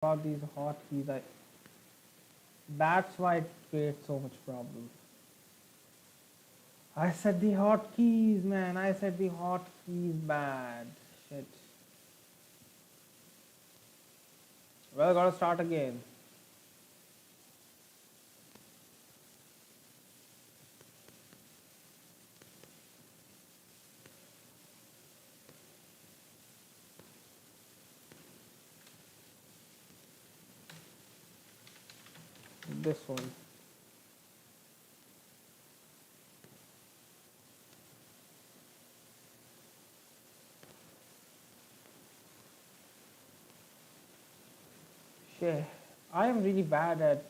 about these hotkeys. That's why it creates so much problem. I said the hotkeys, man. I said the hotkeys bad. Shit. Well, gotta start again. This one. Shit. I am really bad at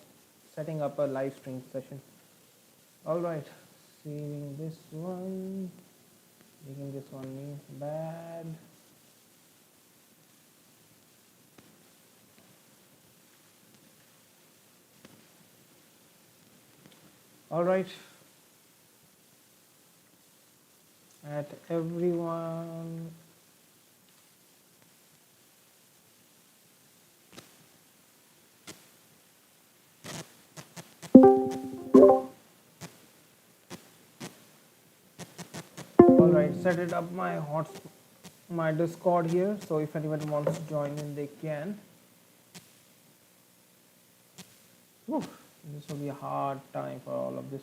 setting up a live stream session. Alright. Saving this one. Making this one means bad. Alright. At everyone. Alright, set it up my Discord here, so if anyone wants to join in, they can. Whew, this will be a hard time for all of this.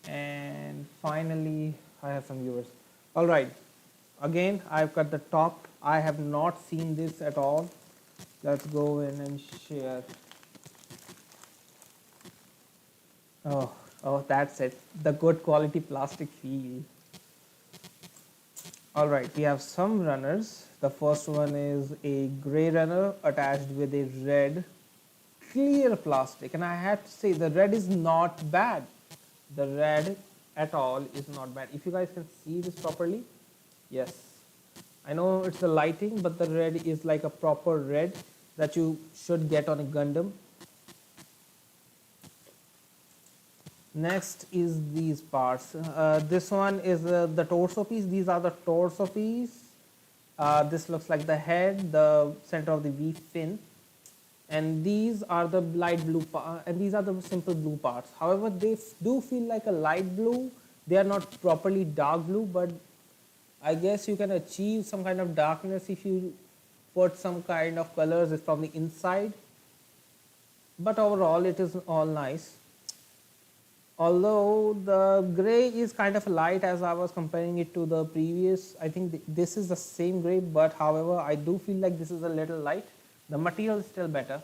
And finally, I have some viewers. Alright, again, I've cut the top. I have not seen this at all. Let's go in and share. Oh, that's it. The good quality plastic feel. Alright, we have some runners. The first one is a gray runner attached with a red clear plastic, and I have to say the red is not bad. The red at all is not bad. If you guys can see this properly, yes. I know it's the lighting, but the red is like a proper red that you should get on a Gundam. Next is these parts. This one is the torso piece. These are the torso piece. This looks like the head, the center of the V fin, and these are the light blue and these are the simple blue parts. However, they do feel like a light blue. They are not properly dark blue, but I guess you can achieve some kind of darkness if you put some kind of colors from the inside. But overall, it is all nice. Although the gray is kind of light as I was comparing it to the previous, I think this is the same gray, but however I do feel like this is a little light. The material is still better.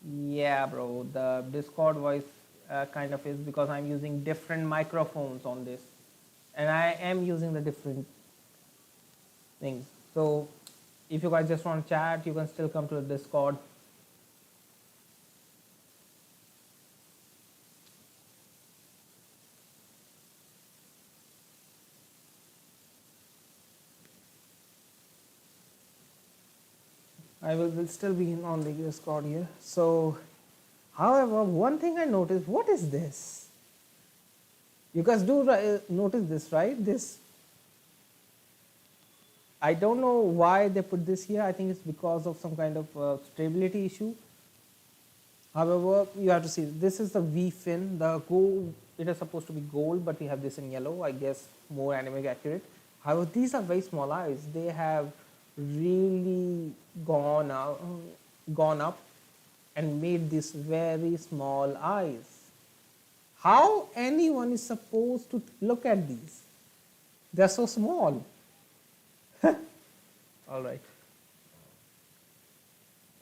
Yeah bro, the Discord voice kind of is because I'm using different microphones on this, and I am using the different things. So if you guys just want to chat, you can still come to the Discord. I will still be on the Discord here. So, however, one thing I noticed, what is this? You guys do notice this, right? This, I don't know why they put this here. I think it's because of some kind of stability issue. However, you have to see, this is the V fin. The gold, it is supposed to be gold, but we have this in yellow. I guess more anime accurate. However, these are very small eyes. They have really gone up and made these very small eyes. How anyone is supposed to look at these? They're so small. All right.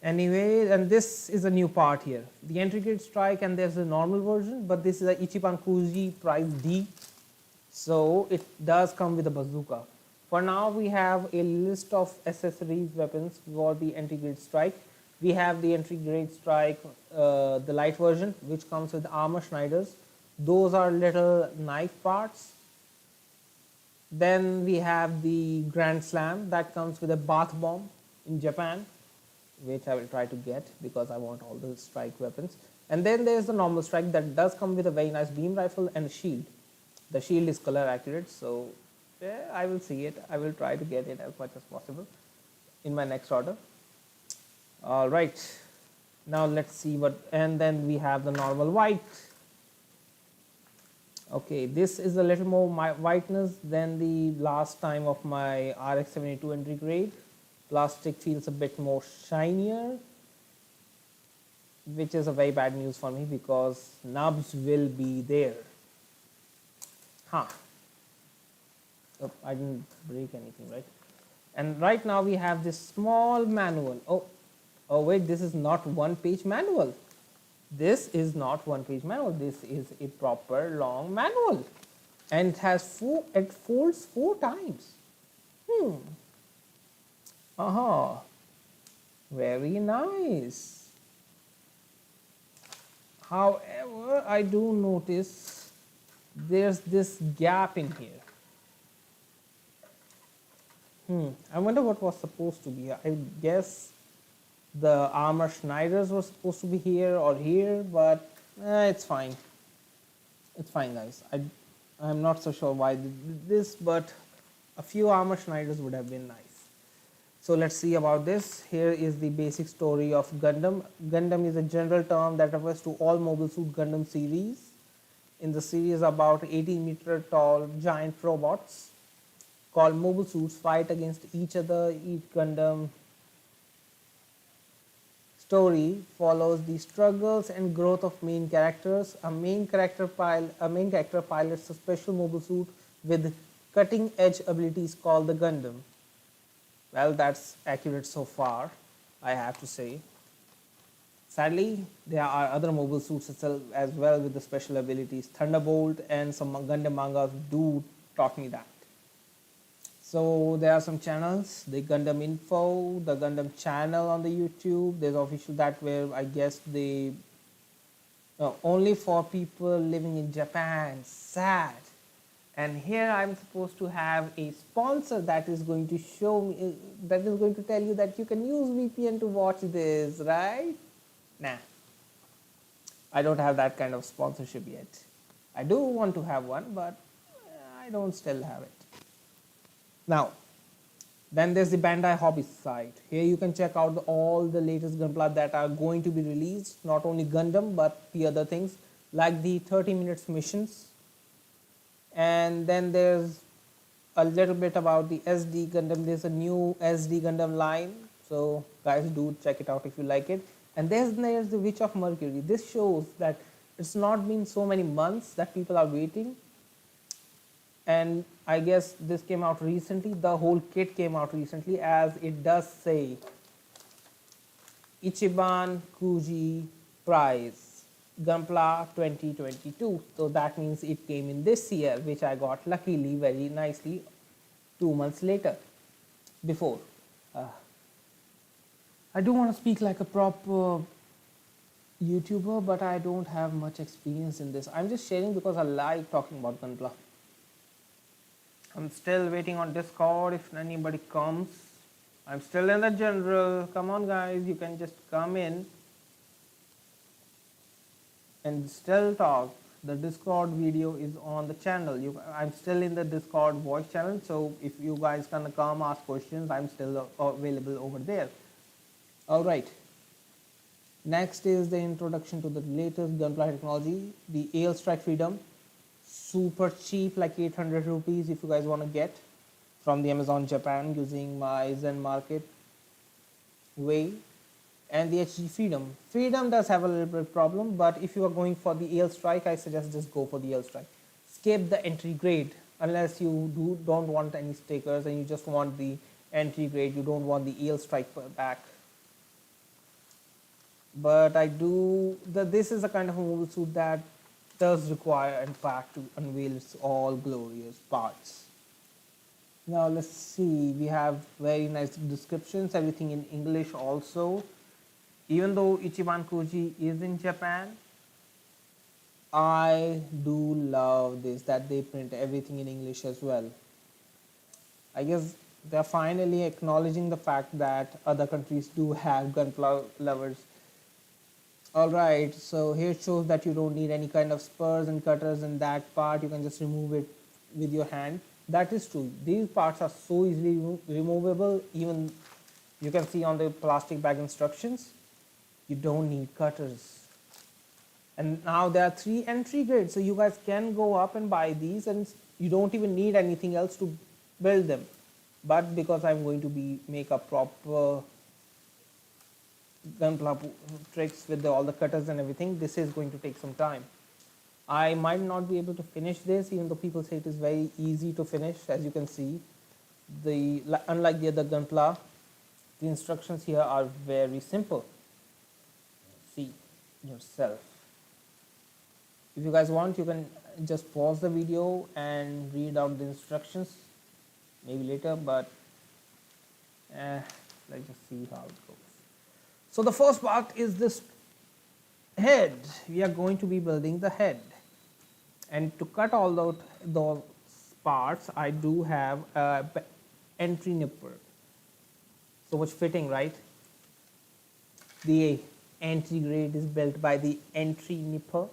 Anyway, and this is a new part here. The entry grade strike, and there's a normal version, but this is a Ichiban Kuji price D. So it does come with a bazooka. For now, we have a list of accessories, weapons for the entry grade strike. We have the entry grade strike, the light version, which comes with armor Schneiders. Those are little knife parts. Then we have the Grand Slam that comes with a bath bomb in Japan, which I will try to get because I want all the strike weapons. And then there's the normal strike that does come with a very nice beam rifle and a shield. The shield is color accurate, so yeah, I will see it. I will try to get it as much as possible. in my next order. All right, now let's see what, and then we have the normal white. Okay, this is a little more whiteness than the last time of my RX 72 entry grade. Plastic feels a bit more shinier, which is a very bad news for me because nubs will be there. Huh. Oh, I didn't break anything, right? And right now we have this small manual. Oh wait, this is not one-page manual. This is not one-page manual. This is a proper long manual, and it has it folds 4 times. Very nice. However, I do notice there's this gap in here. I wonder what was supposed to be here. I guess the armor Schneiders were supposed to be here or here, but it's fine. It's fine, guys. I'm not so sure why they did this, but a few armor Schneiders would have been nice. So let's see about this. Here is the basic story of Gundam. Gundam is a general term that refers to all Mobile Suit Gundam series. In the series, about 80-meter tall giant robots called mobile suits fight against each other. Each Gundam story follows the struggles and growth of main characters. A main character pilots a special mobile suit with cutting-edge abilities called the Gundam. Well, that's accurate so far, I have to say. Sadly, there are other mobile suits as well with the special abilities. Thunderbolt and some Gundam mangas do taught me that. So there are some channels, the Gundam Info, the Gundam channel on the YouTube. There's official that where I guess they only for people living in Japan. Sad. And here I'm supposed to have a sponsor that is going to show me, that is going to tell you that you can use VPN to watch this, right? Nah. I don't have that kind of sponsorship yet. I do want to have one, but I don't still have it. Now, then there's the Bandai Hobby site. Here you can check out all the latest Gunpla that are going to be released, not only Gundam, but the other things, like the 30 minutes missions. And then there's a little bit about the SD Gundam. There's a new SD Gundam line, so guys do check it out if you like it. And there's the Witch of Mercury. This shows that it's not been so many months that people are waiting. And I guess this came out recently. The whole kit came out recently, as it does say Ichiban Kuji Prize Gunpla 2022. So that means it came in this year, which I got luckily very nicely 2 months later. Before. I do want to speak like a proper YouTuber, but I don't have much experience in this. I'm just sharing because I like talking about Gunpla. I'm still waiting on Discord if anybody comes. I'm still in the general. Come on, guys, you can just come in and still talk. The Discord video is on the channel. I'm still in the Discord voice channel, so if you guys can come ask questions, I'm still available over there. All right. Next is the introduction to the latest Gunpla technology, the AL Strike Freedom. Super cheap, like 800 rupees if you guys want to get from the Amazon Japan using my Zen Market way. And the HG Freedom. Freedom does have a little bit of problem, but if you are going for the AL Strike, I suggest just go for the AL Strike. Skip the entry grade unless you don't want any stickers and you just want the entry grade. You don't want the AL Strike back. But this is a kind of a mobile suit that does require Impact to unveil its all glorious parts. Now let's see, we have very nice descriptions, everything in English also. Even though Ichiban Kuji is in Japan, I do love this, that they print everything in English as well. I guess they're finally acknowledging the fact that other countries do have Gunpla lovers. Alright, so here it shows that you don't need any kind of spurs and cutters in that part. You can just remove it with your hand. That is true. These parts are so easily removable. Even You can see on the plastic bag instructions, you don't need cutters. And now there are 3 entry grades, so you guys can go up and buy these, and you don't even need anything else to build them. But because I'm going to make a proper gunpla tricks with all the cutters and everything, this is going to take some time. I might not be able to finish this, even though people say it is very easy to finish. As you can see, unlike the other gunpla, the instructions here are very simple. See yourself. If you guys want, you can just pause the video and read out the instructions maybe later, but let's just see how it goes. So the first part is this head. We are going to be building the head, and to cut all those parts, I do have a entry nipper. So much fitting, right? The entry grade is built by the entry nipper.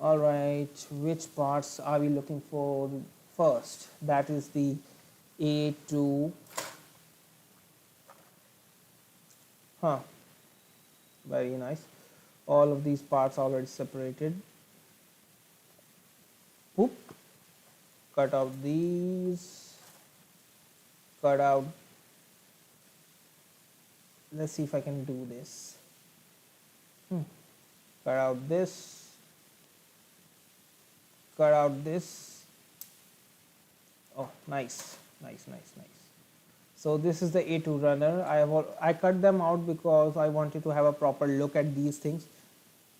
All right, which parts are we looking for first? That is the A2. Very nice. All of these parts are already separated. Poop. Cut out these. Cut out. Let's see if I can do this. Cut out this. Cut out this. Oh, nice. So this is the A2 runner. I cut them out because I wanted to have a proper look at these things.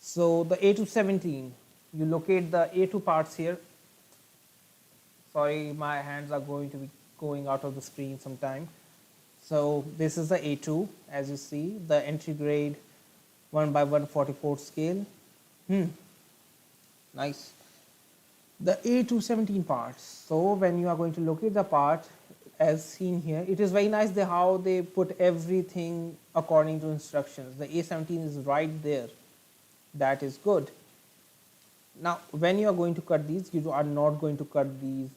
So the A217, you locate the A2 parts here. Sorry, my hands are going to be going out of the screen sometime. So this is the A2, as you see, the entry grade 1/144 scale. Nice. The A217 parts. So when you are going to locate the part, as seen here, it is very nice how they put everything according to instructions. The A17 is right there. That is good. Now when you are going to cut these, you are not going to cut these.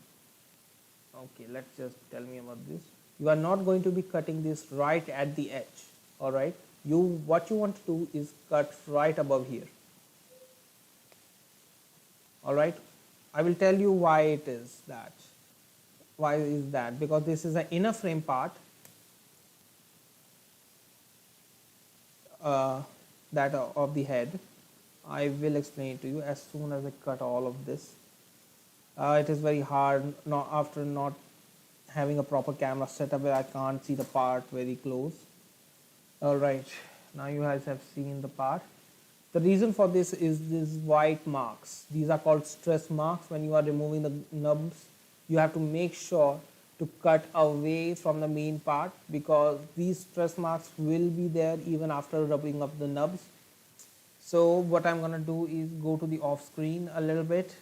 Okay, let's just tell me about this. You are not going to be cutting this right at the edge. All right. What you want to do is cut right above here. All right. I will tell you why it is that. Why is that? Because this is an inner frame part that of the head. I will explain it to you as soon as I cut all of this. It is very hard after not having a proper camera setup where I can't see the part very close. All right, now you guys have seen the part. The reason for this is these white marks. These are called stress marks. When you are removing the nubs, you have to make sure to cut away from the main part, because these stress marks will be there even after rubbing up the nubs. So what I'm gonna do is go to the off screen a little bit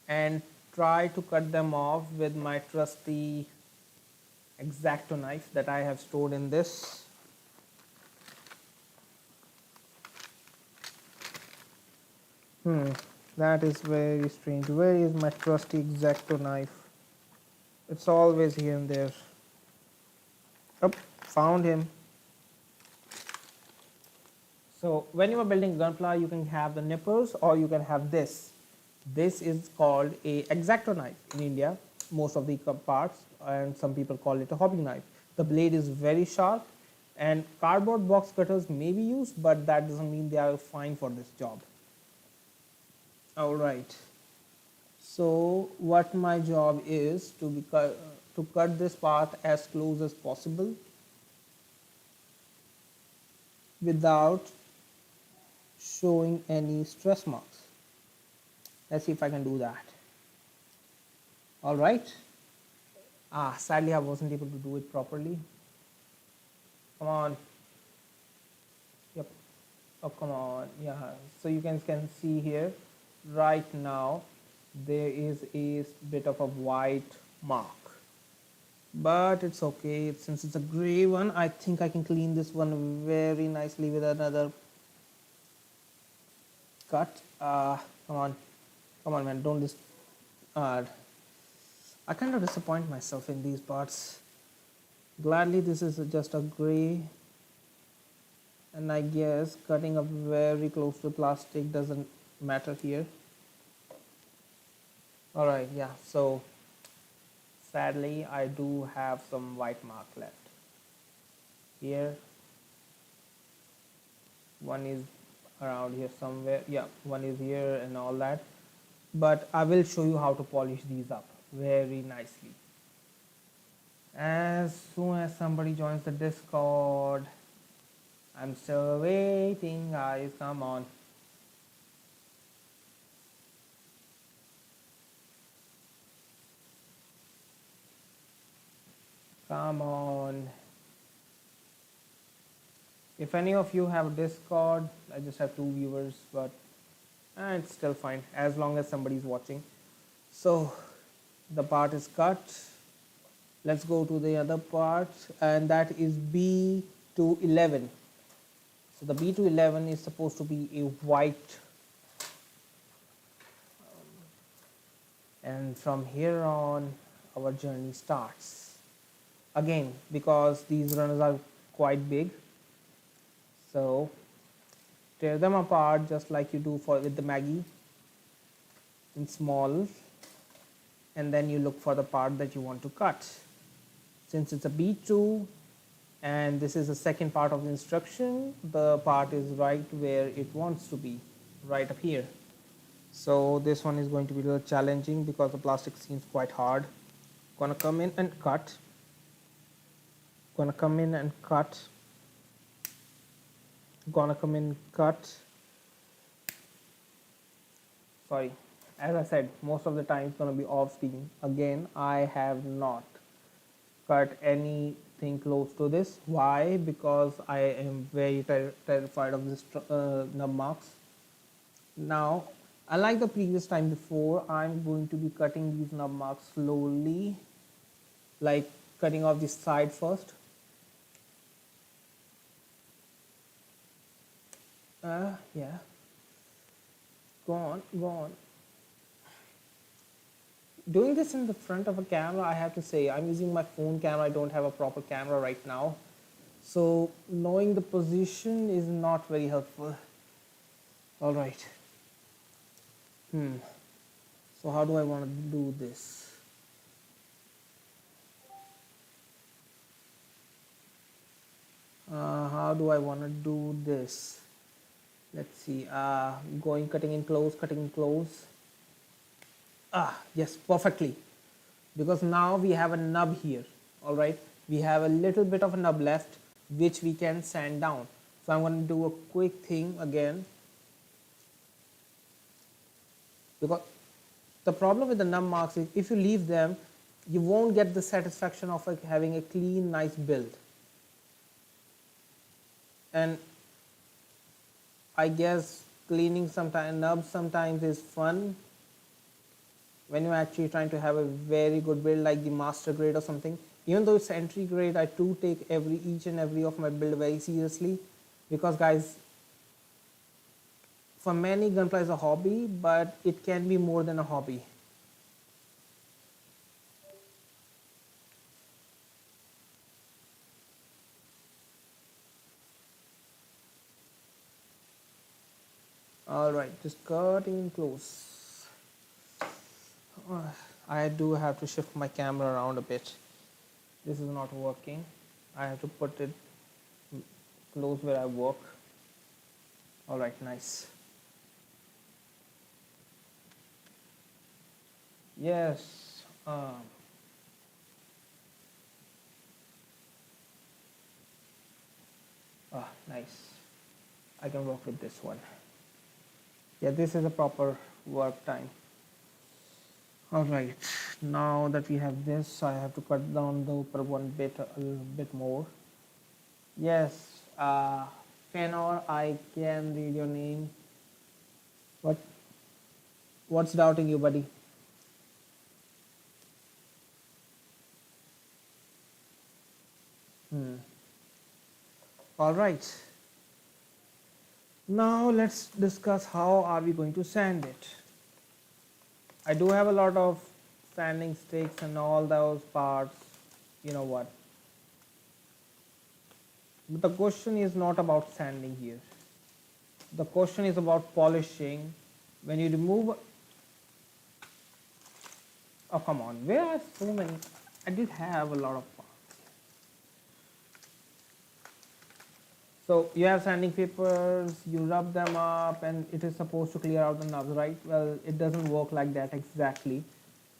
and try to cut them off with my trusty X-Acto knife that I have stored in this. That is very strange. Where is my trusty X-Acto knife? It's always here and there. Oh, found him. So when you are building gunpla, you can have the nippers or you can have this. This is called a X-Acto knife in India, most of the parts, and some people call it a hobby knife. The blade is very sharp, and cardboard box cutters may be used, but that doesn't mean they are fine for this job. All right. So what my job is to cut this part as close as possible without showing any stress marks. Let's see if I can do that. All right. Sadly I wasn't able to do it properly. Come on. Yep. Oh, come on. Yeah. So you can see here right now there is a bit of a white mark, but it's okay since it's a gray one. I think I can clean this one very nicely with another cut. Come on man, don't I kind of disappoint myself in these parts. Gladly this is just a gray, and I guess cutting up very close to plastic doesn't matter here. Alright, yeah, so sadly I do have some white mark left. Here, one is around here somewhere, yeah, one is here and all that. But I will show you how to polish these up very nicely. As soon as somebody joins the Discord, I'm still waiting, guys, come on. Come on. If any of you have Discord, I just have 2 viewers, but it's still fine as long as somebody's watching. So the part is cut. Let's go to the other part, and that is B to 11. So the B to 11 is supposed to be a white, and from here on our journey starts. Again, because these runners are quite big, so tear them apart just like you do with the Maggie in small, and then you look for the part that you want to cut. Since it's a B2 and this is the second part of the instruction, the part is right where it wants to be, right up here. So this one is going to be a little challenging because the plastic seems quite hard. Gonna come in and cut. Gonna come in and cut. Gonna come in, cut. Sorry, as I said, most of the time it's gonna be off screen. Again, I have not cut anything close to this. Why? Because I am very terrified of this nub marks. Now, unlike the previous time before, I'm going to be cutting these nub marks slowly, like cutting off the side first. Yeah. Go on, go on. Doing this in the front of a camera, I have to say, I'm using my phone camera. I don't have a proper camera right now. So knowing the position is not very helpful. All right. So how do I want to do this? How do I want to do this? Let's see, cutting in close. Yes, perfectly. Because now we have a nub here, all right? We have a little bit of a nub left, which we can sand down. So I'm going to do a quick thing again. Because the problem with the nub marks is if you leave them, you won't get the satisfaction of having a clean, nice build. And I guess cleaning nubs sometimes is fun when you're actually trying to have a very good build like the master grade or something. Even though it's entry grade, I do take each and every of my build very seriously, because guys, for many gunplay is a hobby, but it can be more than a hobby. Alright, just cutting close. I do have to shift my camera around a bit. This is not working. I have to put it close where I work. Alright, nice. Yes. Nice. I can work with this one. Yeah, this is a proper work time. Alright, now that we have this, I have to cut down the upper one a little bit more. Yes, Fenor, I can read your name. What's doubting you, buddy? Alright. Now let's discuss how are we going to sand it. I do have a lot of sanding sticks and all those parts, you know what. But the question is not about sanding here. The question is about polishing. When you remove, oh come on, where are so many? I did have a lot of parts. So you have sanding papers, you rub them up and it is supposed to clear out the nubs, right? Well, it doesn't work like that exactly,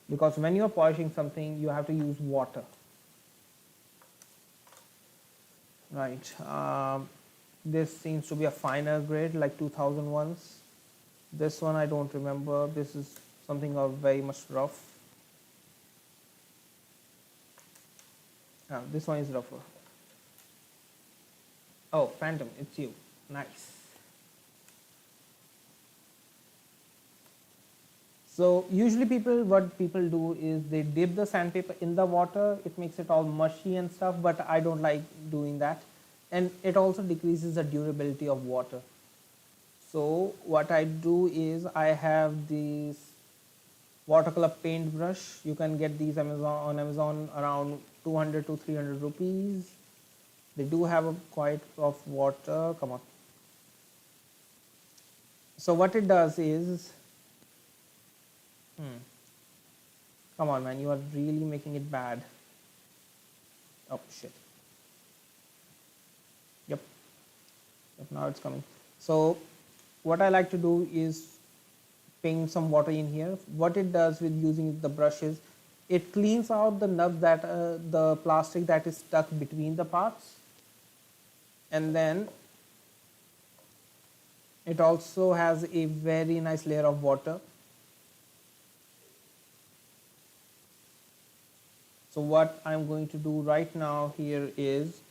because when you're polishing something, you have to use water. Right. This seems to be a finer grade, like 2001's. This one I don't remember. This is something very much rough. This one is rougher. Oh, Phantom, it's you. Nice. So usually what people do is they dip the sandpaper in the water. It makes it all mushy and stuff, but I don't like doing that. And it also decreases the durability of water. So what I do is I have this watercolor paintbrush. You can get these on Amazon around 200 to 300 rupees. They do have a quite of water. Come on. So what it does is, come on man, you are really making it bad. Oh shit. Yep, now it's coming. So what I like to do is paint some water in here. What it does with using the brushes, it cleans out the nub, that the plastic that is stuck between the parts, and then it also has a very nice layer of water. So what I'm going to do right now here is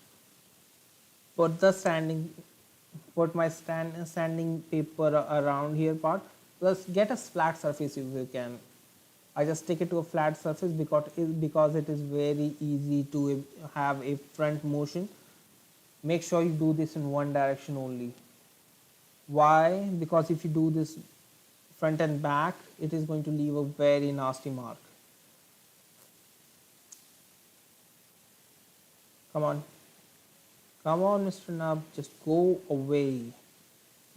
put my sanding paper around here part. Plus get a flat surface if you can. I just stick it to a flat surface because it is very easy to have a front motion. Make sure you do this in one direction only. Why? Because if you do this front and back, it is going to leave a very nasty mark. Come on Mr. Nub, just go away.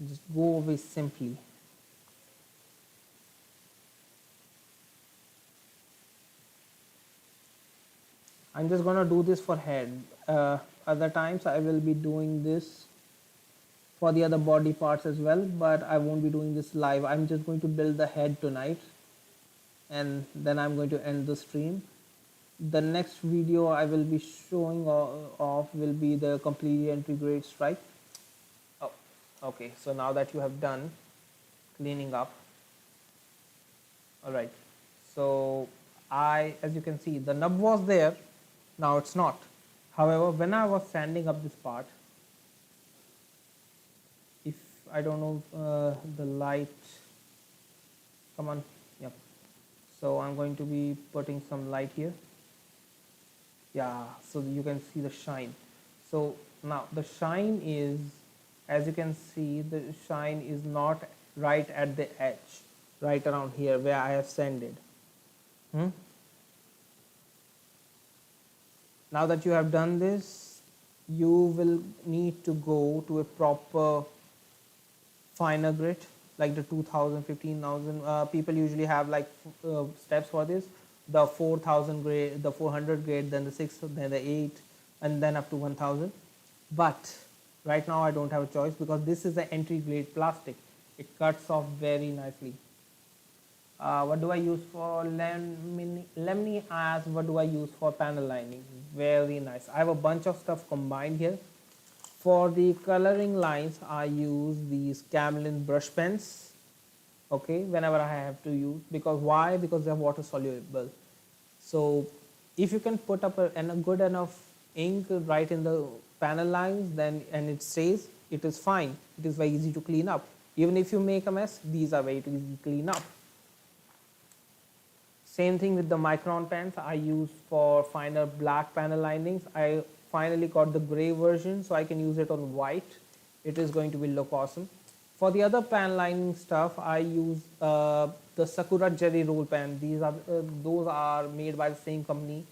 Just go away simply. I'm just gonna do this for head. Other times I will be doing this for the other body parts as well, but I won't be doing this live. I'm just going to build the head tonight and then I'm going to end the stream. The next video I will be showing off will be the completely entry grade stripe. Oh, okay, so now that you have done cleaning up, all right, so as you can see, the nub was there, now it's not. However, when I was sanding up this part, if I don't know the light, come on, yep. So I'm going to be putting some light here. Yeah, so you can see the shine. So now the shine is, as you can see, the shine is not right at the edge, right around here where I have sanded. Now that you have done this, you will need to go to a proper finer grit, like the 2000, 15,000. People usually have like steps for this. The 4000 grade, the 400 grade, then the 6, then the 8, and then up to 1000. But right now I don't have a choice because this is the entry grade plastic. It cuts off very nicely. What do I use for lemony as what do I use for panel lining? Very nice. I have a bunch of stuff combined here. For the coloring lines, I use these Camlin brush pens. Okay, whenever I have to use, because why? Because they are water soluble. So if you can put up a good enough ink right in the panel lines, then and it stays, it is fine. It is very easy to clean up. Even if you make a mess, these are very easy to clean up. Same thing with the micron pens I use for finer black panel linings. I finally got the gray version, so I can use it on white. It is going to look awesome. For the other pan lining stuff, I use the Sakura Jerry roll pan. Those are made by the same company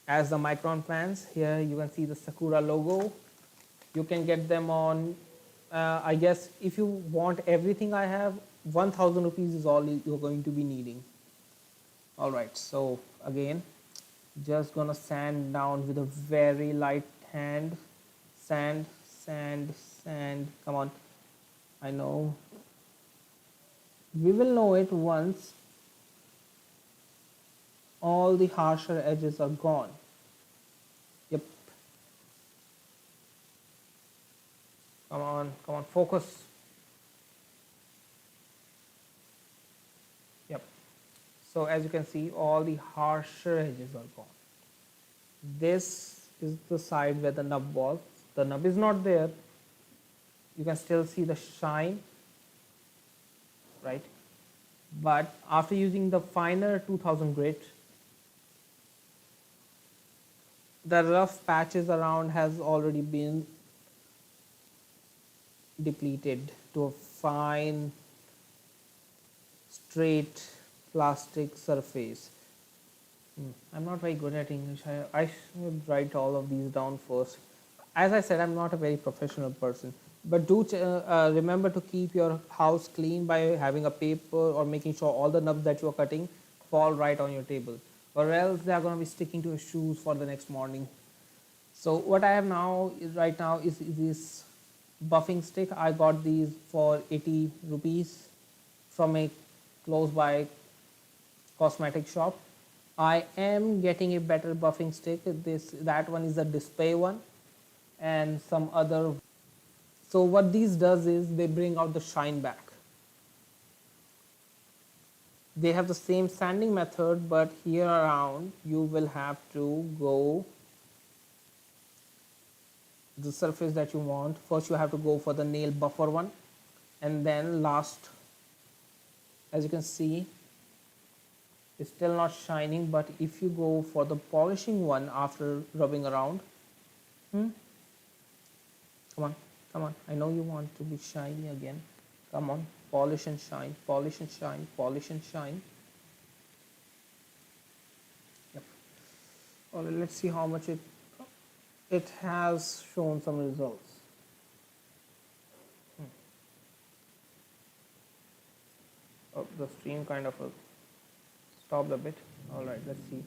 as the Micron pans. Here you can see the Sakura logo. You can get them on, I guess if you want everything I have, 1000 rupees is all you're going to be needing. Alright, so again, just gonna sand down with a very light hand. Sand, sand, sand. Come on. I know. We will know it once all the harsher edges are gone. Yep. Come on, focus. Yep. So as you can see, all the harsher edges are gone. This is the side where the nub was. The nub is not there. You can still see the shine, right? But after using the finer 2000 grit, the rough patches around has already been depleted to a fine straight plastic surface. I'm not very good at English. I should write all of these down first. As I said, I'm not a very professional person, but do remember to keep your house clean by having a paper or making sure all the nubs that you're cutting fall right on your table, or else they are going to be sticking to your shoes for the next morning. So what I have now right now is this buffing stick. I got these for 80 rupees from a close by cosmetic shop. I am getting a better buffing stick. That one is a display one, and some other. So what these does is they bring out the shine back. They have the same sanding method, but here around you will have to go the surface that you want. First you have to go for the nail buffer one, and then last, as you can see, it's still not shining, but if you go for the polishing one after rubbing around, come on, I know you want to be shiny again. Come on, polish and shine, polish and shine, polish and shine. Yep. All right, let's see how much it has shown some results. Oh, the stream kind of stopped a bit. All right, let's see.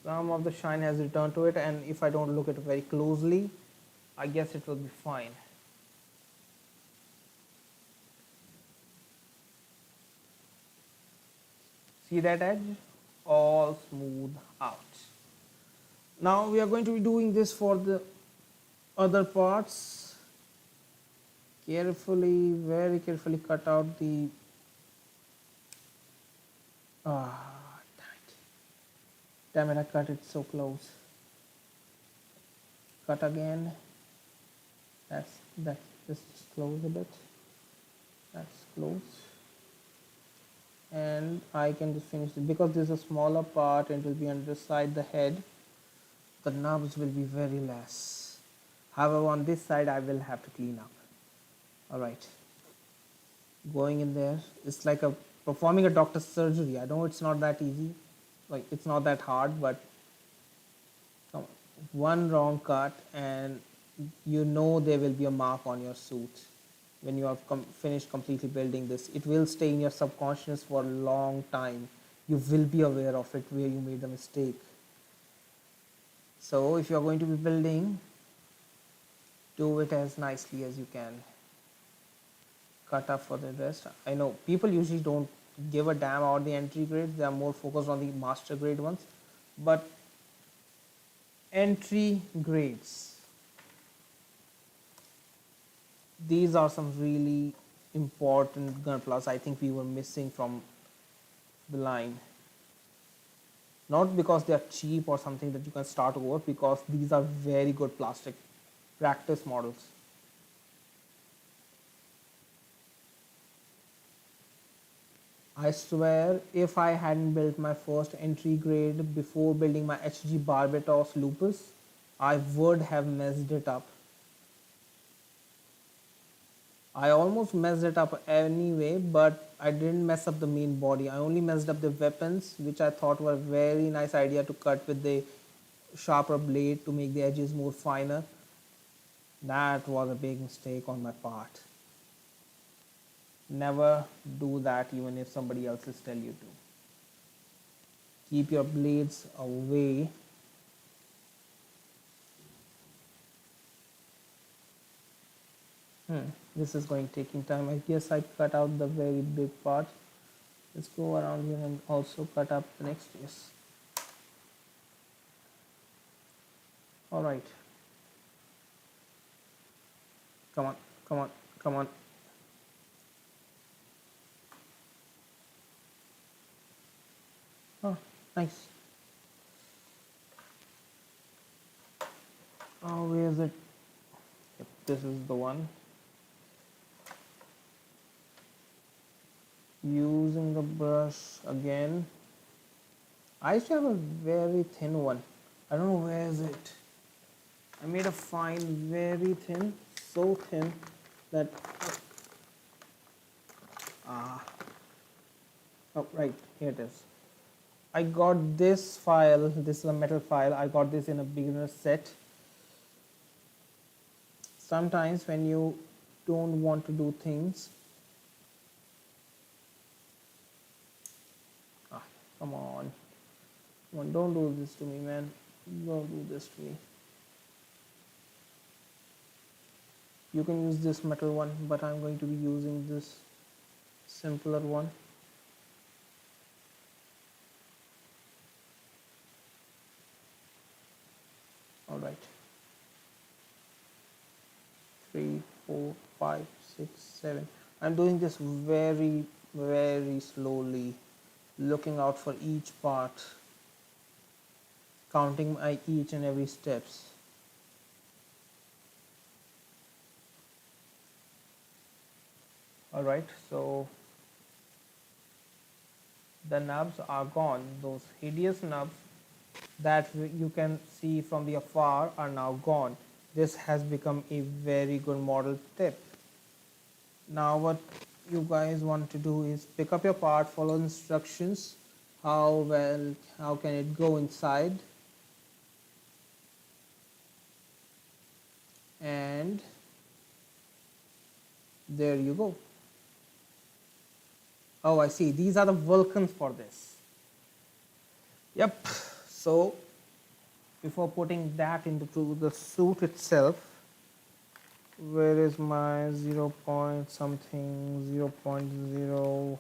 Some of the shine has returned to it, and if I don't look at it very closely, I guess it will be fine. See that edge? All smooth out. Now we are going to be doing this for the other parts. Carefully, very carefully cut out the damn it, I cut it so close. Cut again. That's just close a bit. That's close. And I can just finish it because this is a smaller part and it will be underside the head. The knobs will be very less. However, on this side I will have to clean up. Alright. Going in there. It's like performing a doctor's surgery. I know it's not that easy. Like, it's not that hard, but one wrong cut and you know there will be a mark on your suit when you have finished completely building this. It will stay in your subconscious for a long time. You will be aware of it where you made the mistake. So if you are going to be building, do it as nicely as you can. Cut up for the rest. I know people usually don't give a damn about the entry grades. They are more focused on the master grade ones, but entry grades, these are some really important gun plus I think we were missing from the line. Not because they are cheap or something that you can start over, because these are very good plastic practice models. I swear, if I hadn't built my first entry grade before building my HG Barbatos Lupus, I would have messed it up. I almost messed it up anyway, but I didn't mess up the main body. I only messed up the weapons, which I thought were a very nice idea to cut with the sharper blade to make the edges more finer. That was a big mistake on my part. Never do that even if somebody else is tell you to. Keep your blades away. This is going taking time. I guess I cut out the very big part. Let's go around here and also cut up the next piece. All right. Come on, come on, come on. Oh, nice. Oh, where is it? Yep, this is the one. Using the brush again. I used to have a very thin one. I don't know where is it. I made a fine very thin, so thin that oh right, here it is. I got this file, this is a metal file. I got this in a beginner set. Sometimes when you don't want to do things, come on, don't do this to me, man. Don't do this to me. You can use this metal one, but I'm going to be using this simpler one. All right. 3, 4, 5, 6, 7. I'm doing this very, very slowly, looking out for each part, counting my each and every steps. All right, so the nubs are gone. Those hideous nubs that you can see from the afar are now gone. This has become a very good model tip. Now what you guys want to do is pick up your part, follow instructions. How can it go inside, and there you go. Oh, I see, these are the Vulcans for this. Yep. So before putting that into the suit itself, where is my 0 point something, 0 0.0,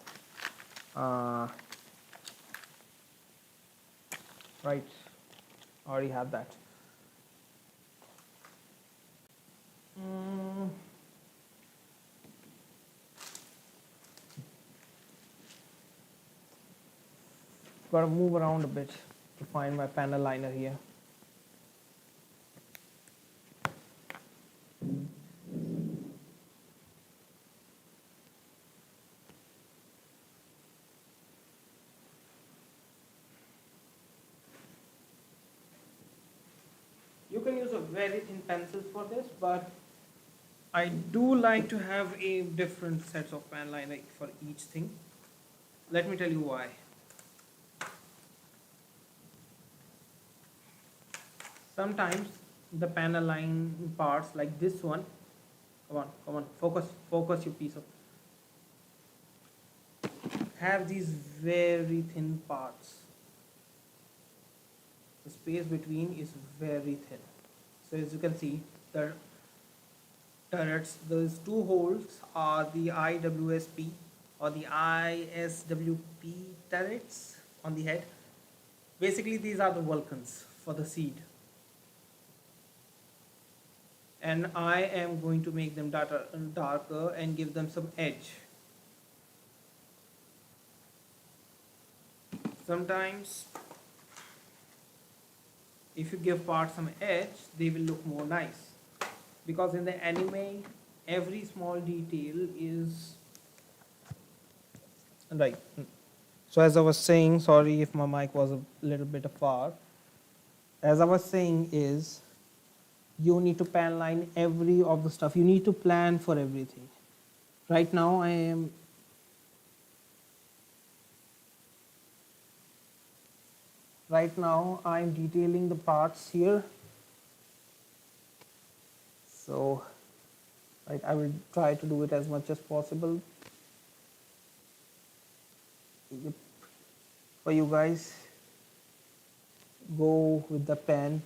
right, I already have that. Got to move around a bit to find my panel liner here. You can use a very thin pencil for this, but I do like to have a different sets of panel liner for each thing. Let me tell you why. Sometimes the panel line parts like this one, come on, focus your piece of, have these very thin parts. The space between is very thin. So as you can see, the turrets, those two holes are the IWSP or the ISWP turrets on the head. Basically these are the Vulcans for the seed. And I am going to make them darker and give them some edge. Sometimes if you give parts some edge, they will look more nice, because in the anime every small detail is right. So as I was saying, sorry if my mic was a little bit afar, as I was saying is, you need to pan line every of the stuff. You need to plan for everything. Right now I am detailing the parts here. So right, I will try to do it as much as possible. Yep. For you guys, go with the pen,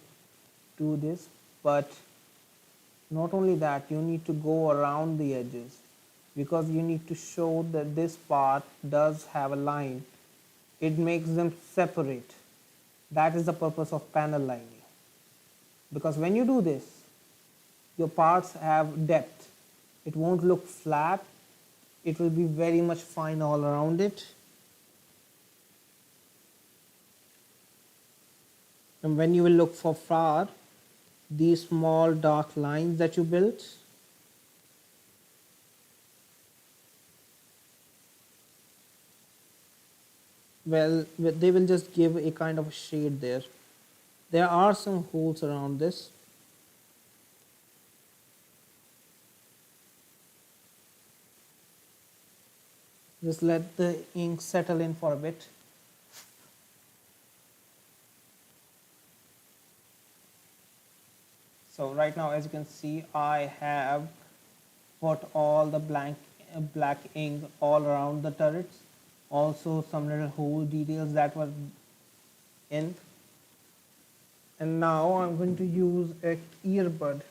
do this, but not only that, you need to go around the edges, because you need to show that this part does have a line. It makes them separate. That is the purpose of panel lining, because when you do this, your parts have depth. It won't look flat. It will be very much fine all around it. And when you will look for far, these small dark lines that you built, well, they will just give a kind of a shade there. There are some holes around this. Just let the ink settle in for a bit. So right now, as you can see, I have put all the black ink all around the turrets. Also some little hole details that were in. And now I'm going to use an earbud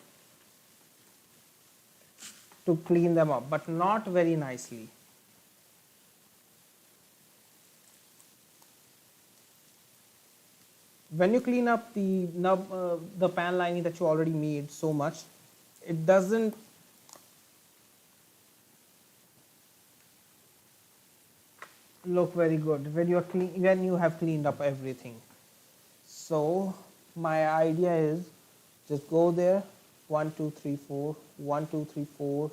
to clean them up, but not very nicely. When you clean up the pan lining that you already made so much, it doesn't look very good when you have cleaned up everything. So my idea is just go there, 1 2 3 4, 1 2 3 4.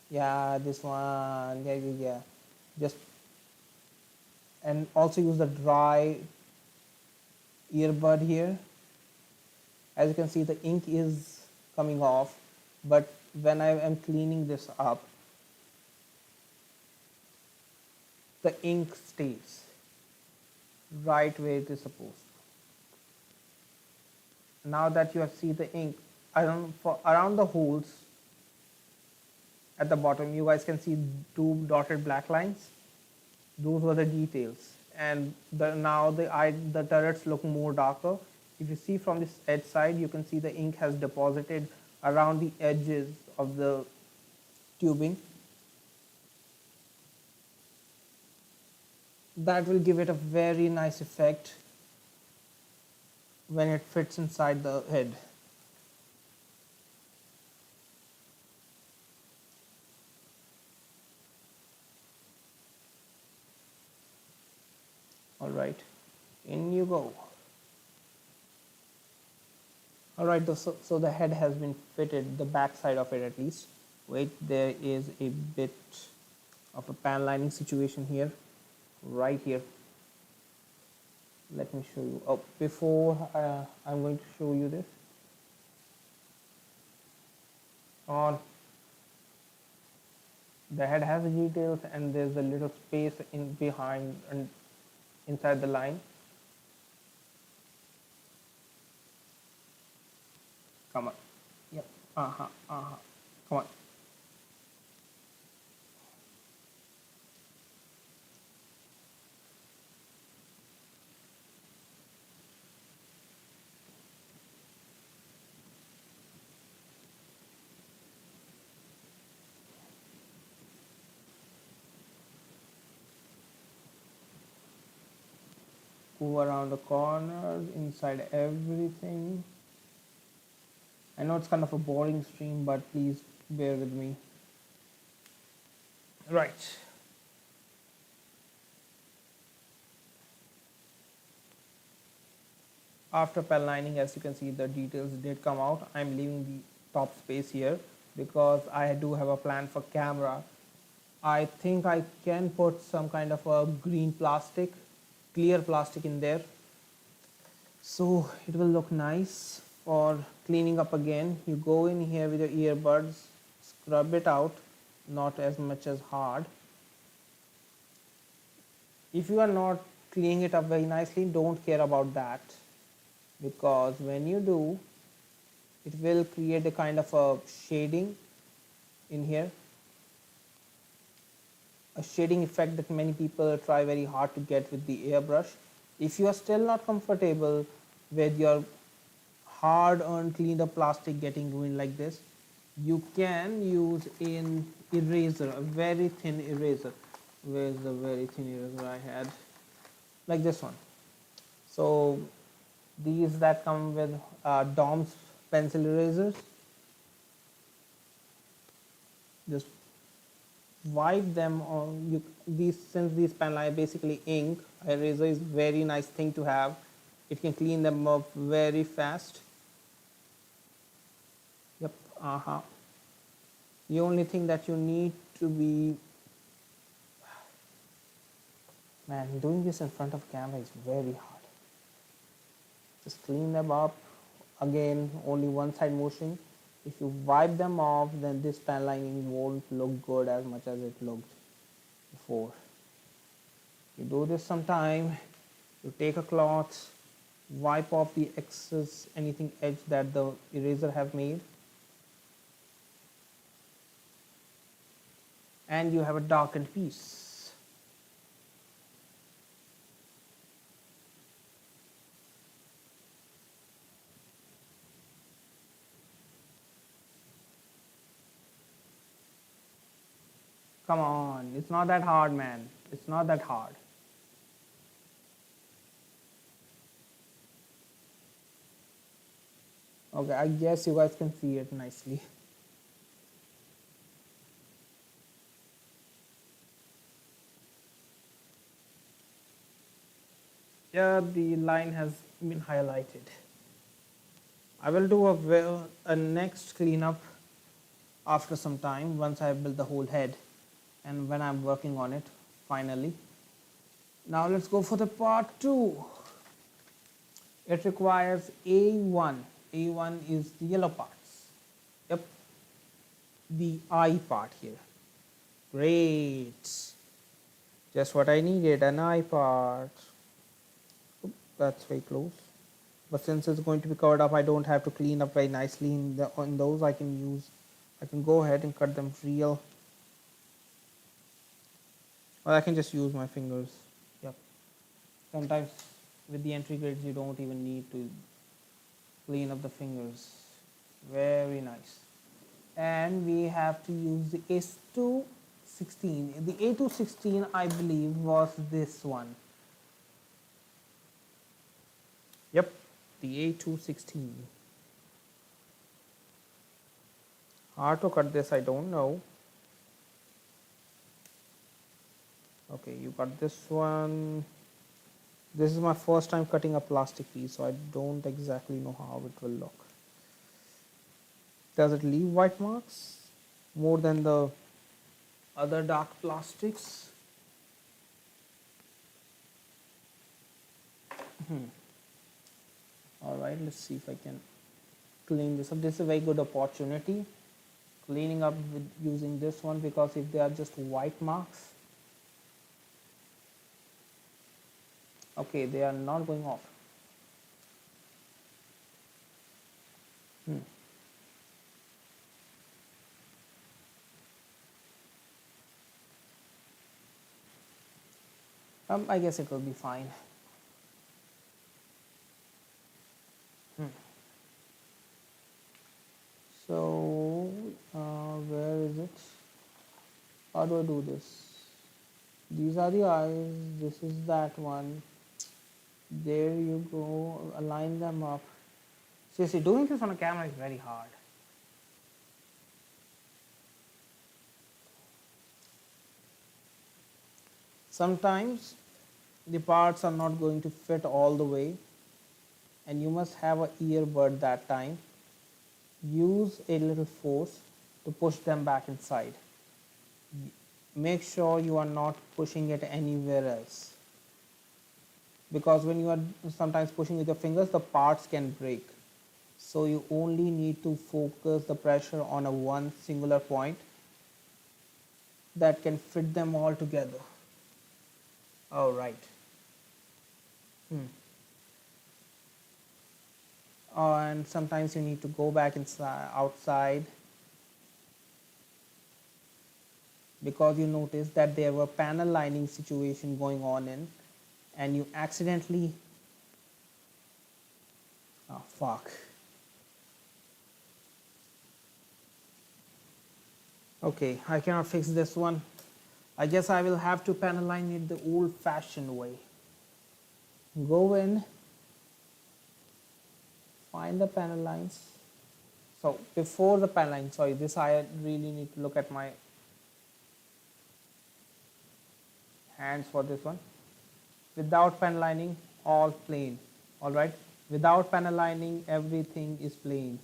Yeah, this one, yeah. Just, and also use the dry earbud here. As you can see, the ink is coming off, but when I am cleaning this up, the ink stays right where it is supposed to. Now that you have seen the ink around the holes at the bottom, you guys can see 2 dotted black lines. Those were the details, and now the turrets look more darker. If you see from this edge side, you can see the ink has deposited around the edges of the tubing. That will give it a very nice effect when it fits inside the head. All right, in you go. All right, so the head has been fitted, the back side of it at least. Wait, there is a bit of a pan lining situation here, right here. Let me show you. Oh, before I'm going to show you this. On the head has the details, and there's a little space in behind and inside the line. Come on. Yep. Come on. Go around the corners, inside everything. I know it's kind of a boring stream, but please bear with me. Right. After pan lining, as you can see, the details did come out. I'm leaving the top space here because I do have a plan for camera. I think I can put some kind of a green plastic, clear plastic in there, so it will look nice for cleaning up again. You go in here with your earbuds, scrub it out, not as much as hard. If you are not cleaning it up very nicely, don't care about that, because when you do, it will create a kind of a shading in here, a shading effect that many people try very hard to get with the airbrush. If you are still not comfortable with your hard earned cleaned up plastic getting ruined like this, you can use an eraser, a very thin eraser. Where's the very thin eraser I had? Like this one. So these that come with Dom's pencil erasers, just wipe them on you. These, since these pen are basically ink, eraser is very nice thing to have. It can clean them up very fast. Yep. The only thing that you need to be, man, doing this in front of camera is very hard. Just clean them up. Again, only one side motion. If you wipe them off, then this pen lining won't look good as much as it looked before. You do this sometime. You take a cloth, wipe off the excess, anything edge that the eraser have made, and you have a darkened piece. Come on, it's not that hard, man. It's not that hard. Okay, I guess you guys can see it nicely. Yeah, the line has been highlighted. I will do a next cleanup after some time once I build the whole head and when I'm working on it finally. Now let's go for the part 2. It requires A1. A1 is the yellow parts. Yep, the eye part here. Great. Just what I needed, an eye part. Oop, that's very close. But since it's going to be covered up, I don't have to clean up very nicely on those. I can go ahead and cut them real. Or I can just use my fingers. Yep. Sometimes with the entry grids, you don't even need to clean up the fingers. Very nice. And we have to use the A216. The A216, I believe, was this one. Yep, the A216. How to cut this, I don't know. Okay, you got this one. This is my first time cutting a plastic piece, so I don't exactly know how it will look. Does it leave white marks more than the other dark plastics? All right, let's see if I can clean this up. This is a very good opportunity, cleaning up with using this one, because if they are just white marks, okay, they are not going off. I guess it will be fine. So, where is it? How do I do this? These are the eyes, this is that one. There you go, align them up. Seriously, doing this on a camera is very hard. Sometimes the parts are not going to fit all the way, and you must have an earbud that time. Use a little force to push them back inside. Make sure you are not pushing it anywhere else, because when you are sometimes pushing with your fingers, the parts can break. So you only need to focus the pressure on a one singular point that can fit them all together. All right. Hmm. And sometimes you need to go back inside outside because you notice that there were panel lining situation going on in, and you accidentally, oh fuck. Okay, I cannot fix this one. I guess I will have to panel line it the old fashioned way. Go in, find the panel lines. So before the panel line, sorry, this I really need to look at my hands for this one. Without panel lining, all plain. All right. Without panel lining, everything is plain.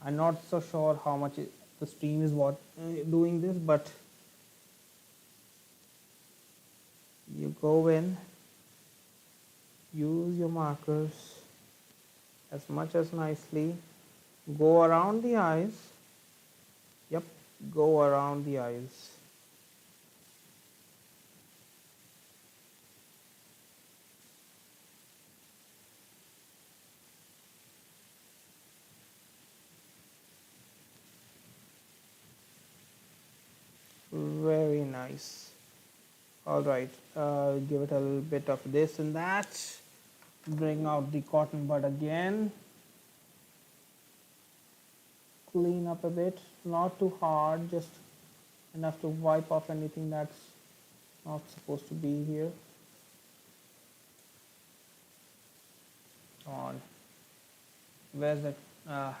I'm not so sure how much the stream is doing this, but you go in, use your markers as much as nicely, go around the eyes. Yep, go around the eyes. Very nice. All right, give it a little bit of this and that. Bring out the cotton bud again. Clean up a bit, not too hard, just enough to wipe off anything that's not supposed to be here. On. Where's that?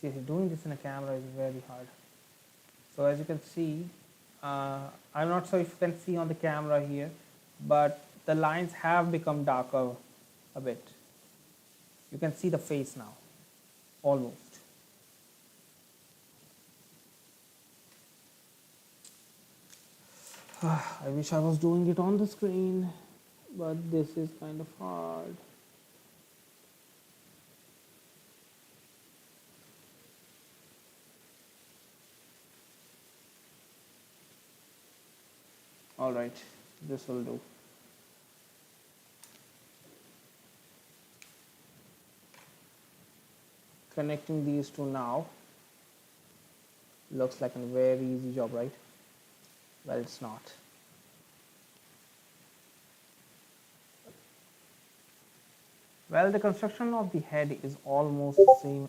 See, doing this in a camera is very hard. So as you can see, I'm not sure if you can see on the camera here, but the lines have become darker a bit. You can see the face now, almost. I wish I was doing it on the screen, but this is kind of hard. All right, this will do. Connecting these two now looks like a very easy job, right? Well, it's not. Well, the construction of the head is almost the same.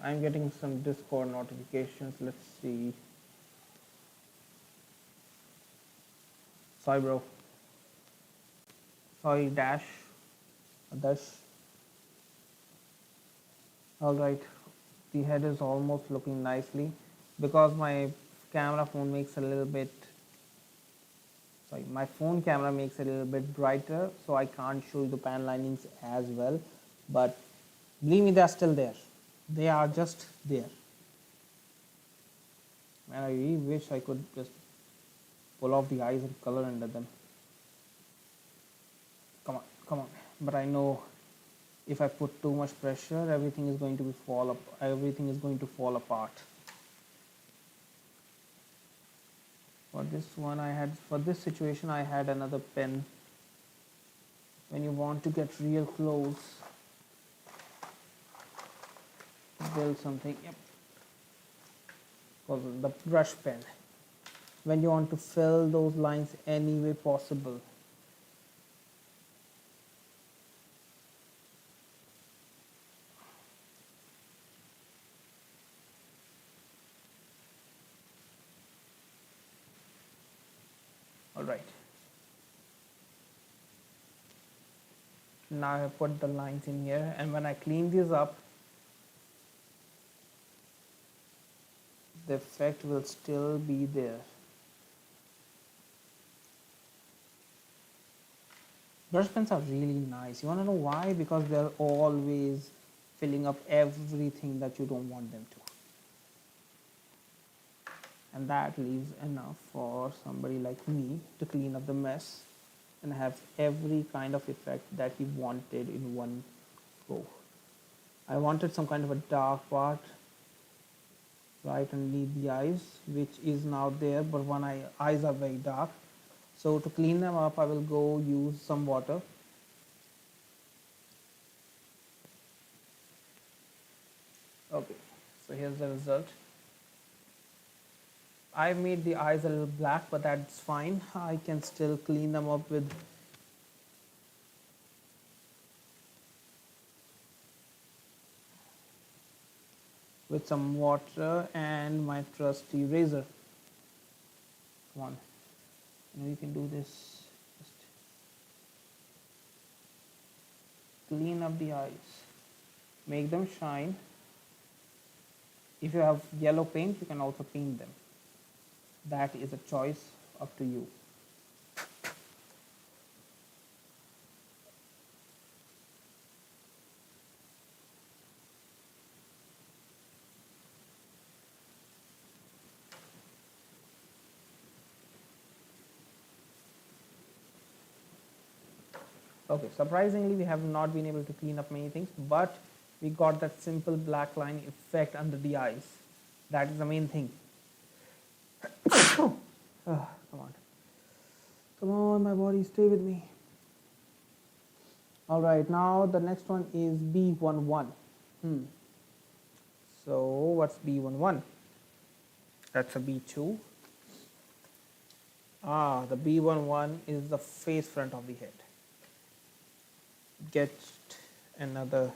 I'm getting some Discord notifications. Let's see. Sorry, bro. Sorry, Dash. All right, the head is almost looking nicely because my camera phone makes a little bit. Sorry, my phone camera makes it a little bit brighter, so I can't show you the pan linings as well. But believe me, they are still there. They are just there. And I really wish I could just pull off the eyes and color under them. Come on, come on. But I know if I put too much pressure, everything is going to fall apart. For this one, for this situation, I had another pen. When you want to get real close, build something. Yep. Called the brush pen. When you want to fill those lines any way possible. All right. Now I put the lines in here, and when I clean these up, the effect will still be there. Brush pens are really nice. You want to know why? Because they're always filling up everything that you don't want them to. And that leaves enough for somebody like me to clean up the mess and have every kind of effect that you wanted in one go. I wanted some kind of a dark part right underneath the eyes, which is now there, but one eyes are very dark. So to clean them up, I will go use some water. Okay, so here's the result. I made the eyes a little black, but that's fine. I can still clean them up with some water and my trusty razor. Come on, you can do this. Just clean up the eyes, make them shine. If you have yellow paint, you can also paint them. That is a choice up to you. Okay, surprisingly, we have not been able to clean up many things, but we got that simple black line effect under the eyes. That is the main thing. Oh, come on. Come on, my body, stay with me. All right, now the next one is B11. So what's B11? That's a B2. The B11 is the face front of the head. Get another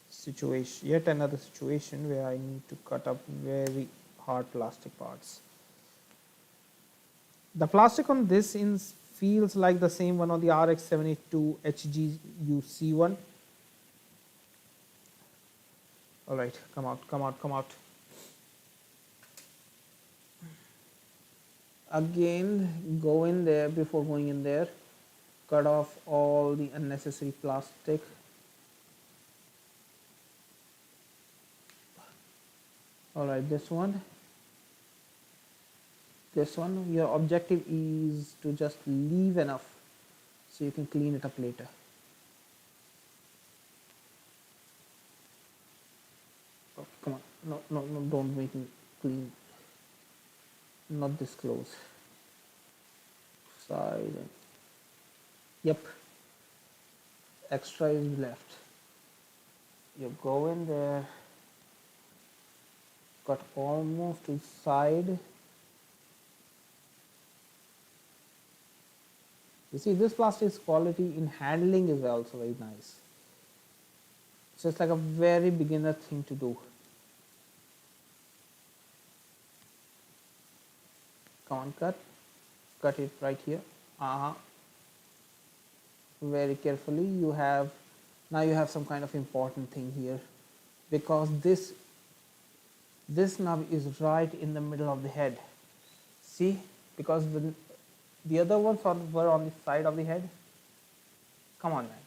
situation, yet another situation where I need to cut up very hard plastic parts. The plastic on this feels like the same one on the RX-782 HGUC one. All right, come out, come out, come out. Again, go in there before going in there. Cut off all the unnecessary plastic. All right, this one, your objective is to just leave enough so you can clean it up later. Oh, come on, no, don't make me clean. Not this close. Side and yep, extra is left. You go in there, cut almost to side. You see, this plastic's quality in handling is also very nice. It's just like a very beginner thing to do. Come on, cut it right here. Very carefully. Now you have some kind of important thing here, because this nub is right in the middle of the head. See, because the other ones were on the side of the head. Come on, man.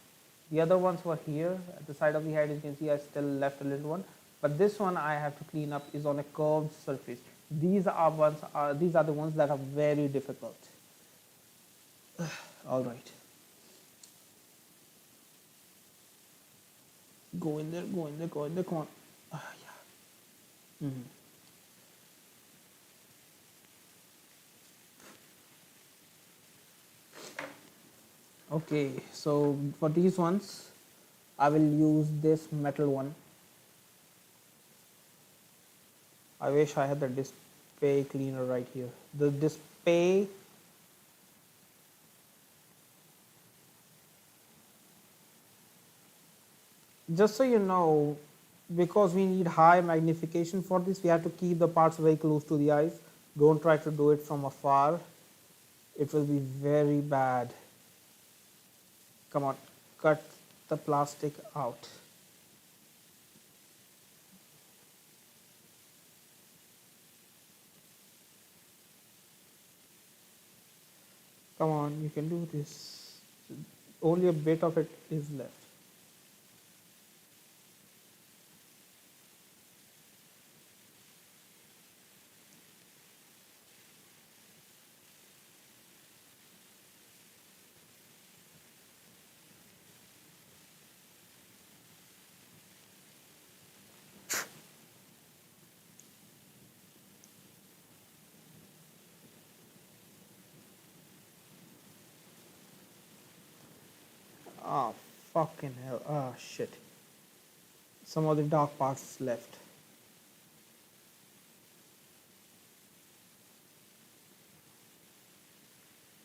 The other ones were here at the side of the head. You can see I still left a little one, but this one I have to clean up is on a curved surface. These are the ones that are very difficult. All right. Go in there, go in there, go in there. Come on. Yeah. Okay, so for these ones, I will use this metal one. I wish I had the display cleaner right here. The display, just so you know, because we need high magnification for this, we have to keep the parts very close to the eyes. Don't try to do it from afar. It will be very bad. Come on, cut the plastic out. Come on, you can do this. Only a bit of it is left. Ah, fucking hell. Ah, shit. Some of the dark parts left.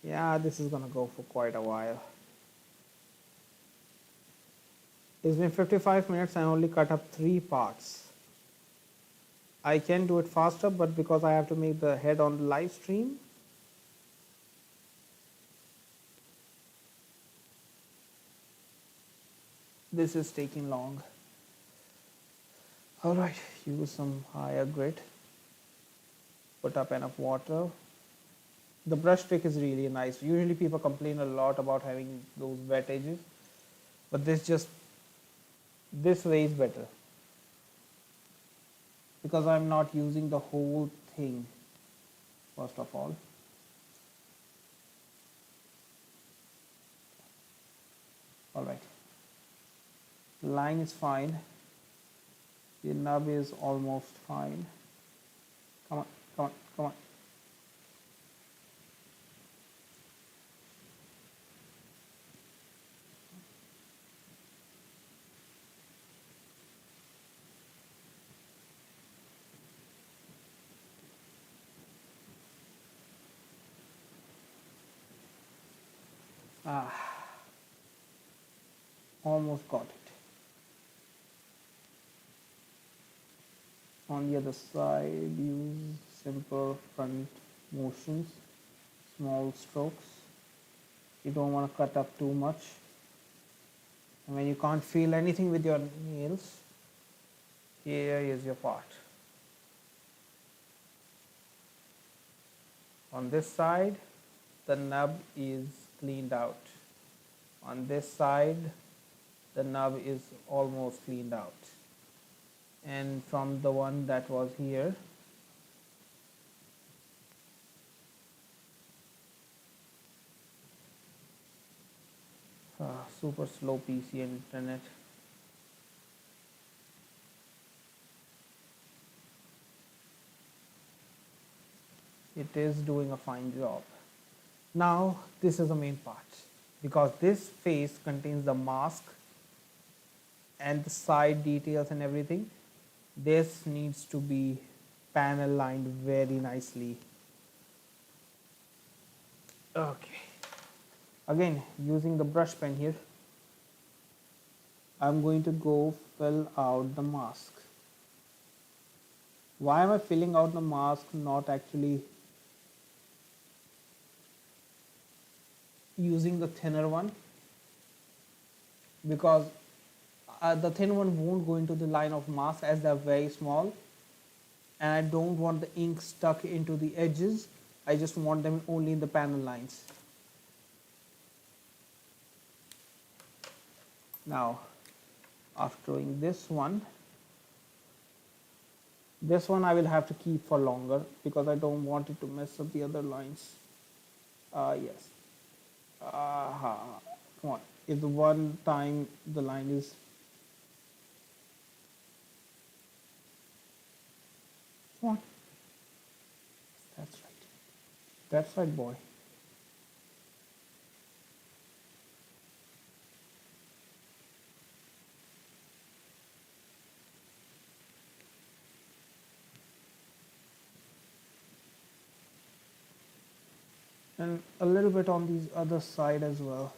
Yeah, this is gonna go for quite a while. It's been 55 minutes. I only cut up 3 parts. I can do it faster, but because I have to make the head on the live stream, this is taking long. Alright, use some higher grit. Put up enough water. The brush trick is really nice. Usually people complain a lot about having those wet edges, but this way is better because I'm not using the whole thing first of all. Alright, line is fine, the nub is almost fine. Come on, come on, come on. Ah, almost got it. On the other side, use simple front motions, small strokes. You don't want to cut up too much. And when you can't feel anything with your nails, here is your part. On this side, the nub is cleaned out. On this side, the nub is almost cleaned out. And from the one that was here, super slow PC and internet. It is doing a fine job. Now this is the main part, because this face contains the mask and the side details and everything. This needs to be panel lined very nicely. Okay, again using the brush pen here, I'm going to go fill out the mask. Why am I filling out the mask, not actually using the thinner one? Because the thin one won't go into the line of mask as they're very small, and I don't want the ink stuck into the edges. I just want them only in the panel lines. Now after doing this one I will have to keep for longer because I don't want it to mess up the other lines. Yes. Come on. If the one time the line is come on. That's right. That's right, boy. And a little bit on the other side as well.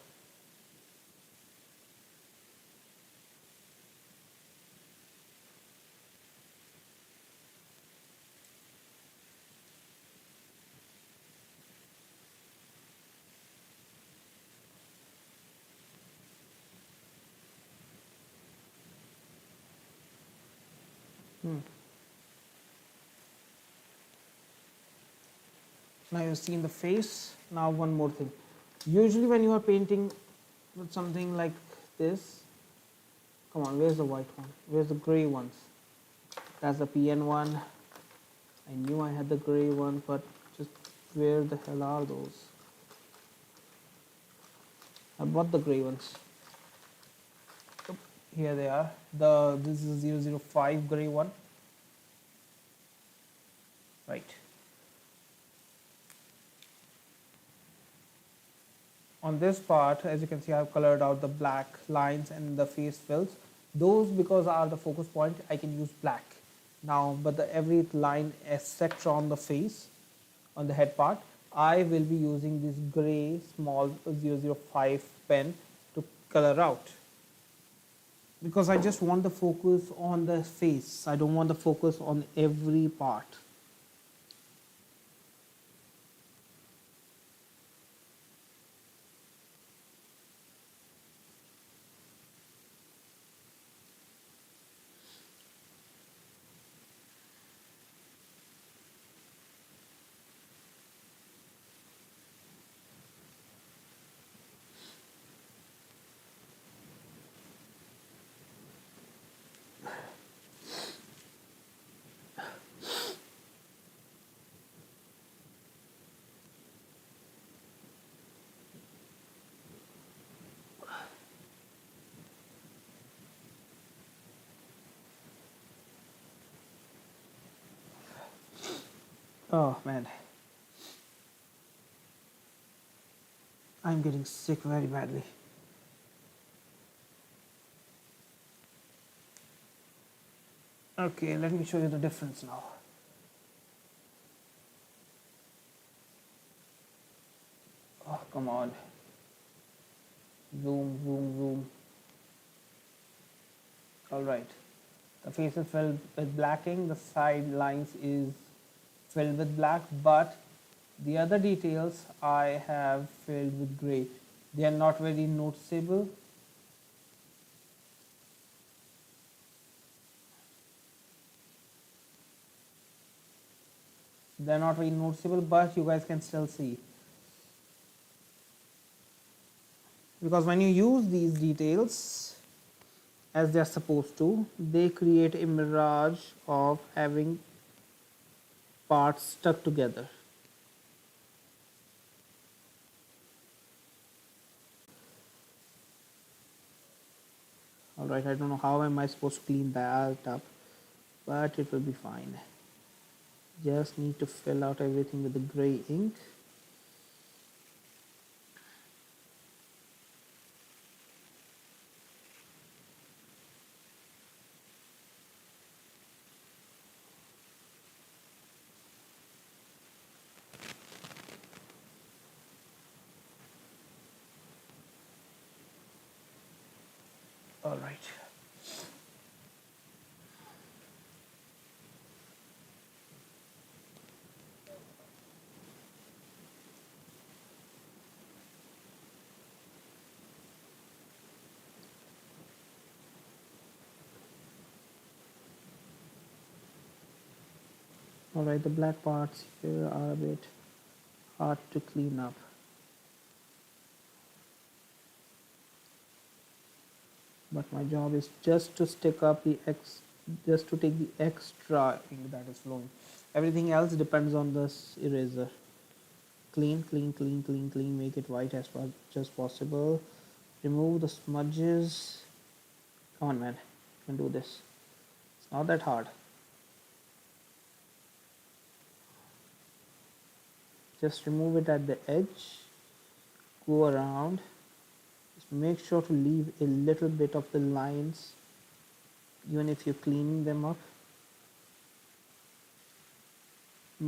Now you've seen the face. Now one more thing. Usually when you are painting with something like this, come on, where's the white one? Where's the gray ones? That's the PN one. I knew I had the gray one, but just where the hell are those? I bought the gray ones. Here they are. This is 005 gray one. Right. on this part, as you can see, I've colored out the black lines and the face fills. Those, because are the focus point, I can use black now, but the every line etc on the face, on the head part, I will be using this gray small 005 pen to color out, because I just want the focus on the face. I don't want the focus on every part. Oh man, I'm getting sick very badly. Okay, let me show you the difference now. Oh, come on. Zoom, zoom, zoom. All right. The face is filled with blacking. The side lines is filled with black, but the other details I have filled with gray. They are not very noticeable. They're not very noticeable, but you guys can still see. Because when you use these details as they're supposed to, they create a mirage of having parts stuck together. Alright, I don't know how am I supposed to clean that up, but it will be fine. Just need to fill out everything with the gray ink. All right. All right, the black parts here are a bit hard to clean up. But my job is just to stick up the just to take the extra ink that is flowing. Everything else depends on this eraser. Clean, clean, clean, clean, clean. Make it white as much as possible. Remove the smudges. Come on, man. You can do this. It's not that hard. Just remove it at the edge. Go around. Just make sure to leave a little bit of the lines, even if you're cleaning them up.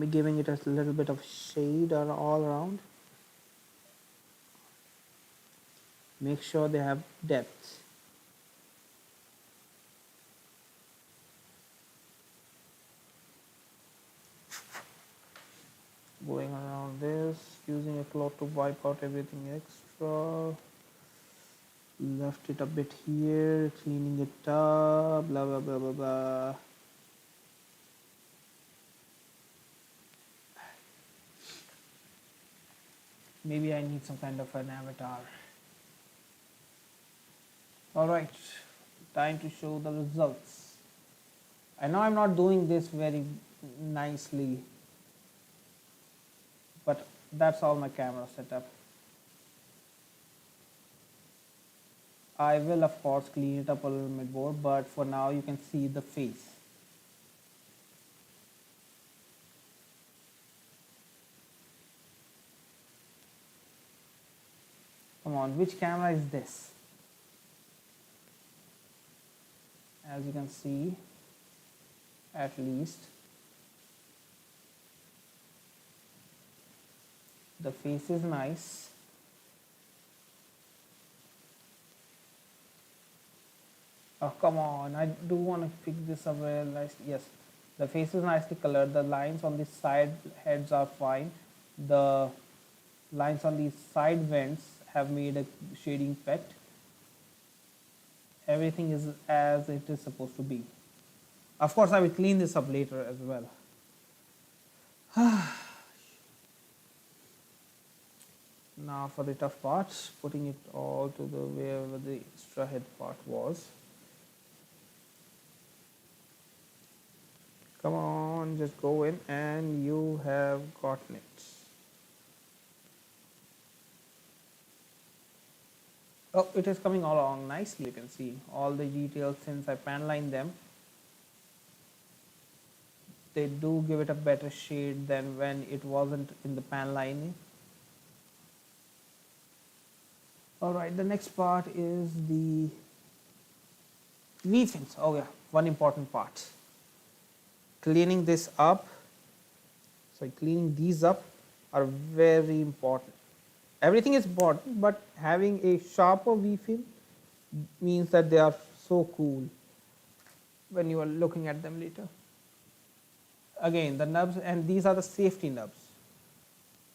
Giving it a little bit of shade all around. Make sure they have depth. Going around this, using a cloth to wipe out everything extra. Left it a bit here, cleaning it up, blah blah blah blah blah. Maybe I need some kind of an avatar. Alright, time to show the results. I know I'm not doing this very nicely, but that's all my camera setup. I will of course clean it up a little bit more, but for now you can see the face. on, which camera is this? As you can see, at least the face is nice. Oh, come on, I do want to pick this up very nicely. Yes, the face is nicely colored. The lines on the side heads are fine. The lines on the side vents have made a shading effect. Everything is as it is supposed to be. Of course, I will clean this up later as well. Now for the tough part, putting it all to the wherever the extra head part was. Come on, just go in and you have gotten it. Oh, it is coming along nicely. You can see all the details since I pan lined them. They do give it a better shade than when it wasn't in the pan lining. Alright, the next part is the V-fins. Oh yeah, one important part. Cleaning this up, cleaning these up are very important. Everything is important, but having a sharper V-fin means that they are so cool when you are looking at them later. Again, the nubs, and these are the safety nubs.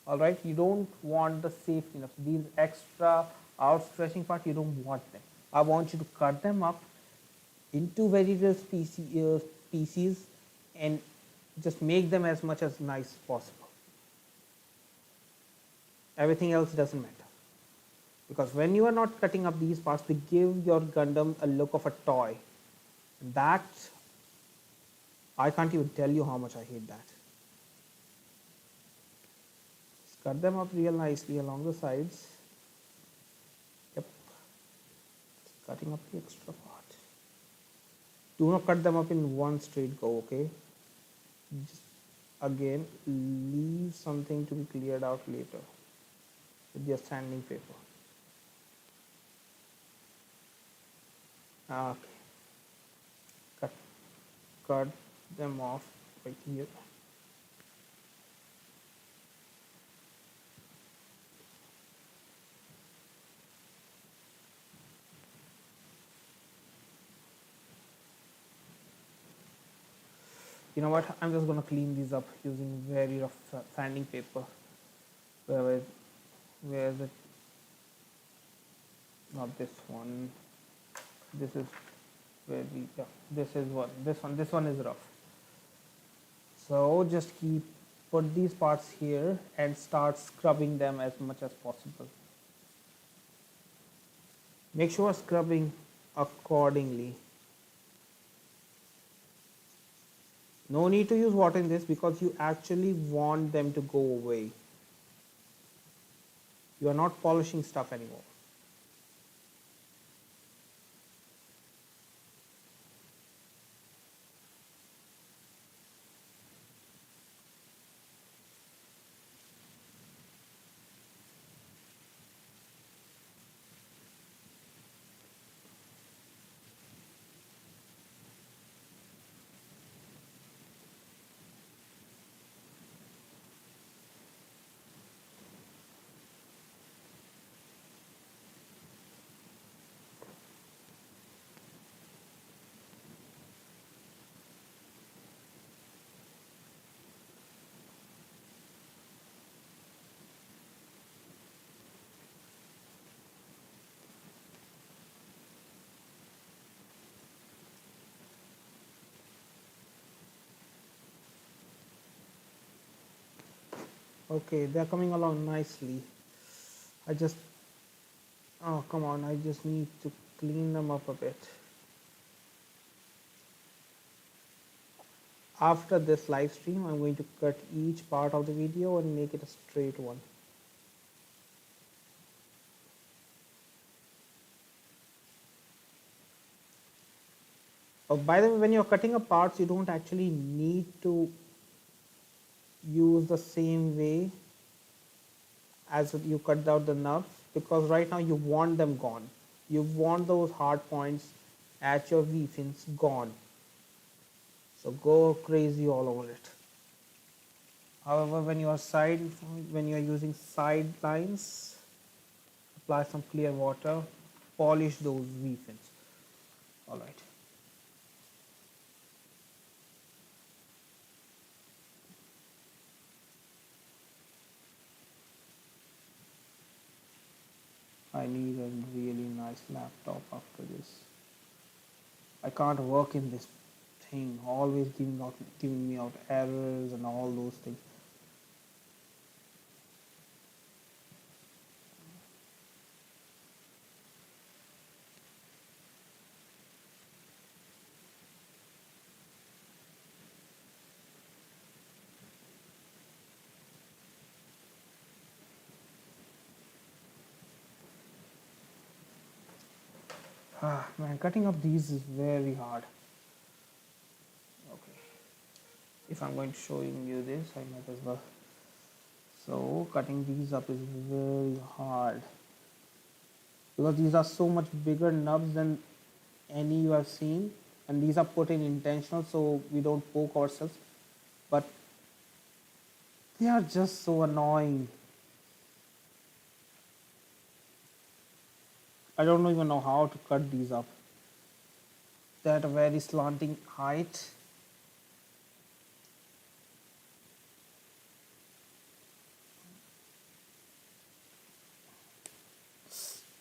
Alright, you don't want the safety nubs. These extra outstretching part, you don't want them. I want you to cut them up into very little pieces and just make them as much as nice as possible. Everything else doesn't matter. Because when you are not cutting up these parts, they give your Gundam a look of a toy. And that, I can't even tell you how much I hate that. Just cut them up real nicely along the sides. Yep. Just cutting up the extra part. Do not cut them up in one straight go, okay? Just again, leave something to be cleared out later with your sanding paper. Okay. Cut them off right here. You know what? I'm just going to clean these up using very rough sanding paper. Where is it? Not this one. This is where we, yeah, this is one. This one is rough. So just put these parts here and start scrubbing them as much as possible. Make sure scrubbing accordingly. No need to use water in this because you actually want them to go away. You are not polishing stuff anymore. Okay, they're coming along nicely. Oh come on, I just need to clean them up a bit. After this live stream, I'm going to cut each part of the video and make it a straight one. Oh, by the way, when you're cutting up parts, you don't actually need to use the same way as you cut out the nubs. because right now you want them gone. You want those hard points at your V fins gone. So go crazy all over it. However, when you are using side lines, apply some clear water, polish those V fins. All right. I need a really nice laptop after this. I can't work in this thing, always giving me out errors and all those things. Ah, man, cutting up these is very hard. Okay, if I'm going to showing you this, I might as well. So cutting these up is very hard because these are so much bigger nubs than any you have seen, and these are put in intentional so we don't poke ourselves, but they are just so annoying. I don't even know how to cut these up. They're at a very slanting height.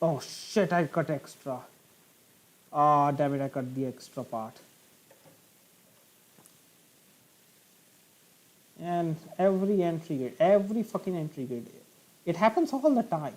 Oh shit, I cut extra. Ah, damn it, I cut the extra part. And every entry grade, every fucking entry grade, it happens all the time.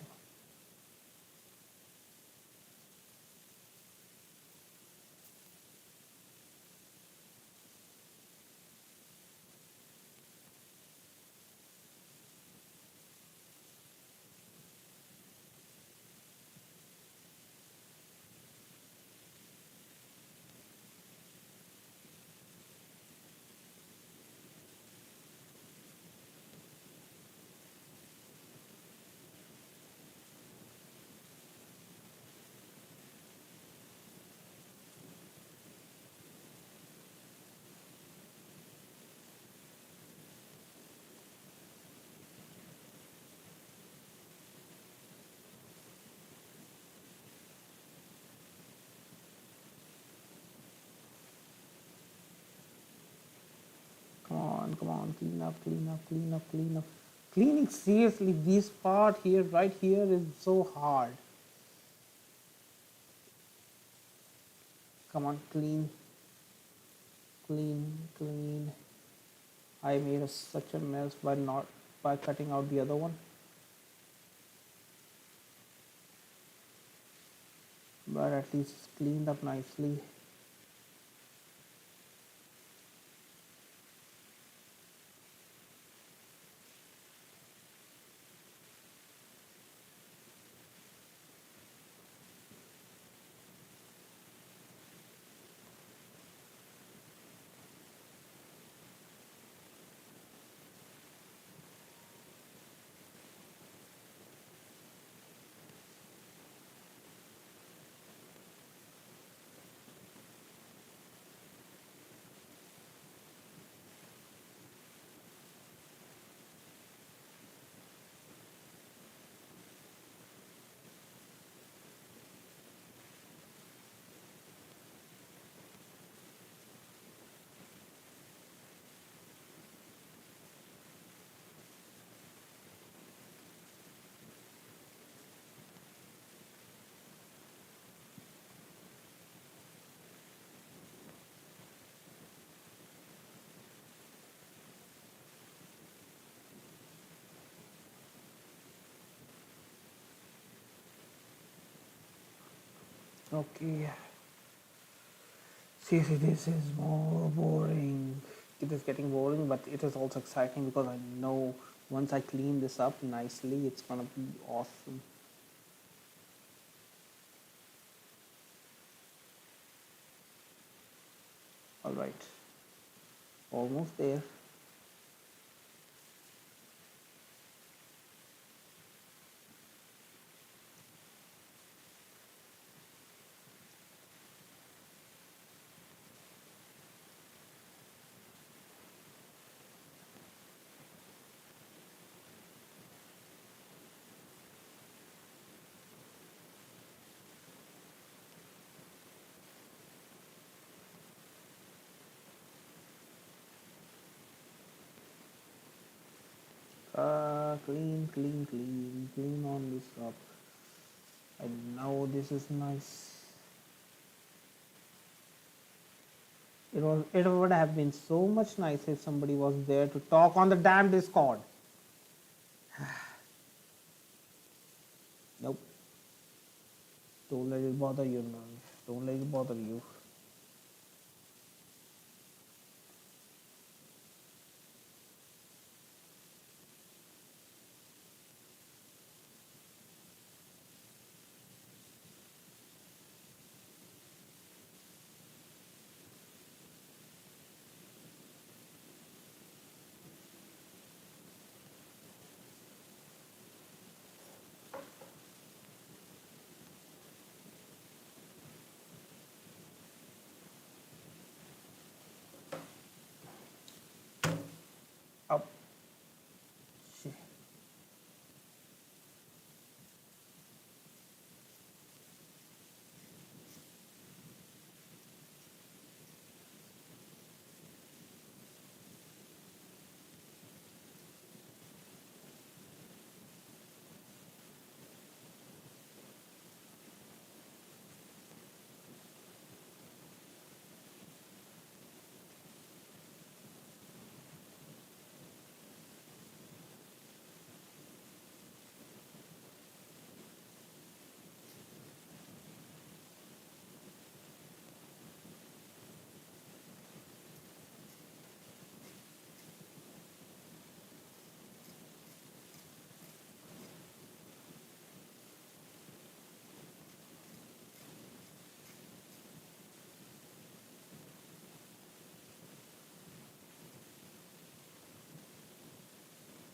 Come on, clean up, clean up, clean up, clean up. Cleaning, seriously, this part here, right here, is so hard. Come on, clean, clean, clean. I made such a mess by cutting out the other one. But at least it's cleaned up nicely. Okay. Seriously, this is more boring. It is getting boring, but it is also exciting because I know once I clean this up nicely, it's gonna be awesome. All right, almost there. clean on this up. I know this is nice. It would have been so much nice if somebody was there to talk on the damn Discord. Nope. Don't let it bother you, man. Don't let it bother you. Up. Shit.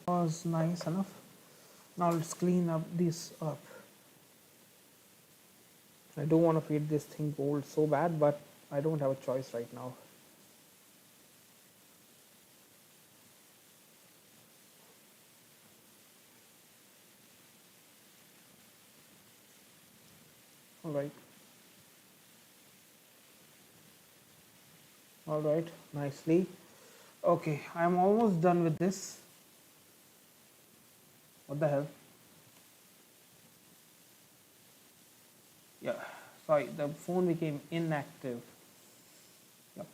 Was nice enough. Now let's clean up this up. I don't want to feed this thing gold so bad, but I don't have a choice right now. Alright. Alright, nicely. Okay, I'm almost done with this. What the hell? Yeah, sorry, the phone became inactive. Yep.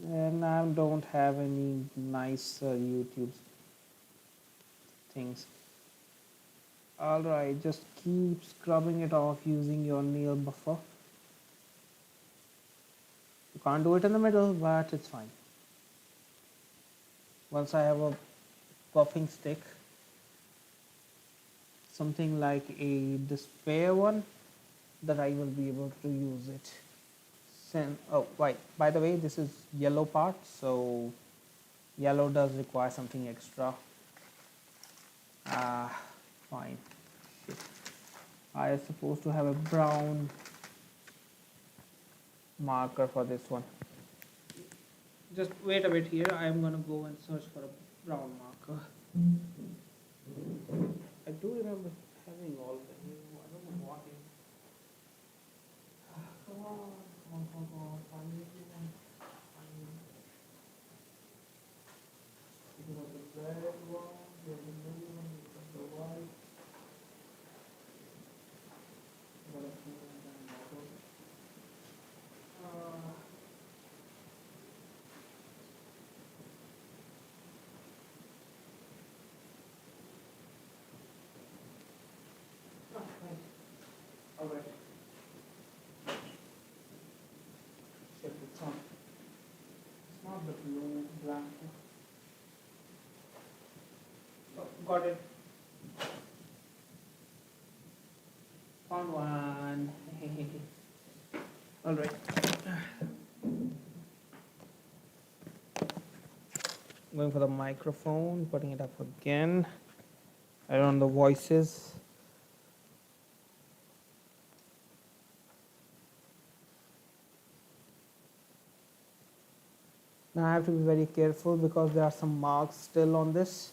And I don't have any nice YouTube things. Alright, just keep scrubbing it off using your nail buffer. You can't do it in the middle, but it's fine. Once I have a buffing stick, something like a despair one, that I will be able to use it. Oh, right, by the way, this is yellow part, so yellow does require something extra. Fine. Shit. I am supposed to have a brown marker for this one. Just wait a bit here. I am gonna go and search for a brown marker. I do remember having all of them. I don't know what it is. Come on. Find me one. It was the red one, there's a blue one, there's the white. What a cool one. Alright. Shit, it's not the blue, black. Oh, got it. Found one. Alright. Going for the microphone, putting it up again. I don't know the voices. Now I have to be very careful because there are some marks still on this.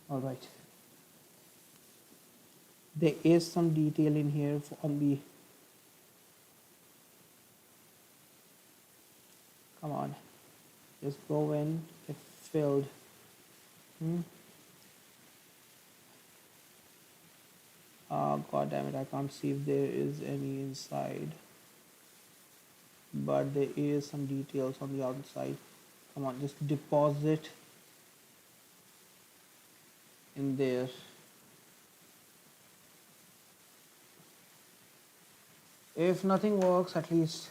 All right. There is some detail in here on the. Come on. Just go in, get filled. Hmm. God damn it, I can't see if there is any inside, but there is some details on the outside. Come on, just deposit in there. If nothing works, at least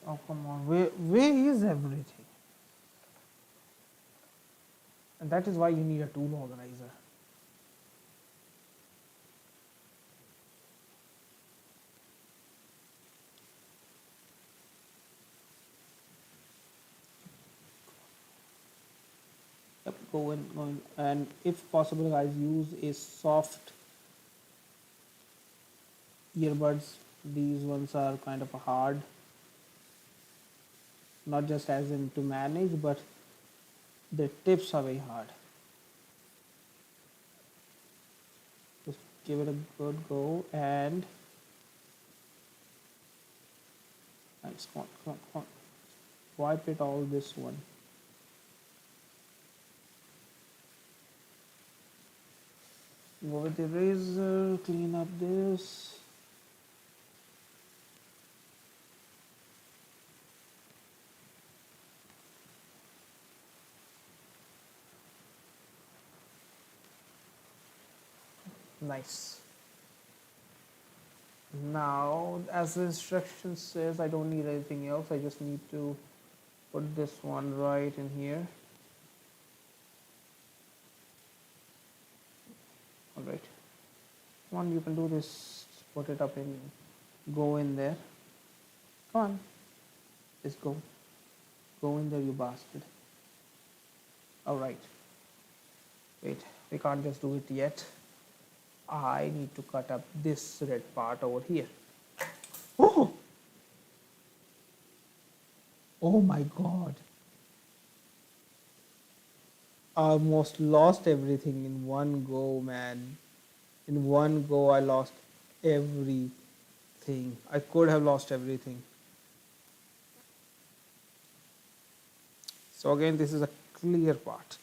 oh come on, where is everything? And that is why you need a tool organizer. Yep, go in, and if possible, guys, use a soft earbuds. These ones are kind of hard, not just as in to manage, but the tips are very hard. Just give it a good go and nice. Come on, come on, come on. Wipe it all this one. Go with the razor, clean up this. Nice. Now, as the instruction says, I don't need anything else. I just need to put this one right in here. All right. Come on, you can do this. Just put it up in, go in there. Come on. Just go. Go in there, you bastard. All right. Wait, we can't just do it yet. I need to cut up this red part over here. Oh! Oh my god. I almost lost everything in one go, man. In one go, I lost everything. I could have lost everything. So again, this is a clear part.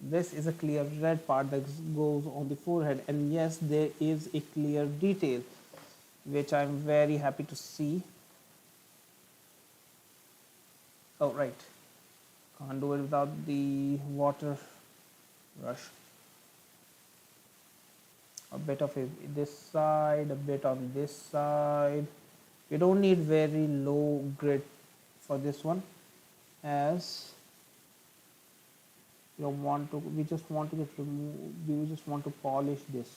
This is a clear red part that goes on the forehead, and yes, there is a clear detail, which I'm very happy to see. Oh right, can't do it without the water brush. A bit of it this side, a bit on this side. You don't need very low grit for this one, as you want to, we just want to get remove, we just want to polish this.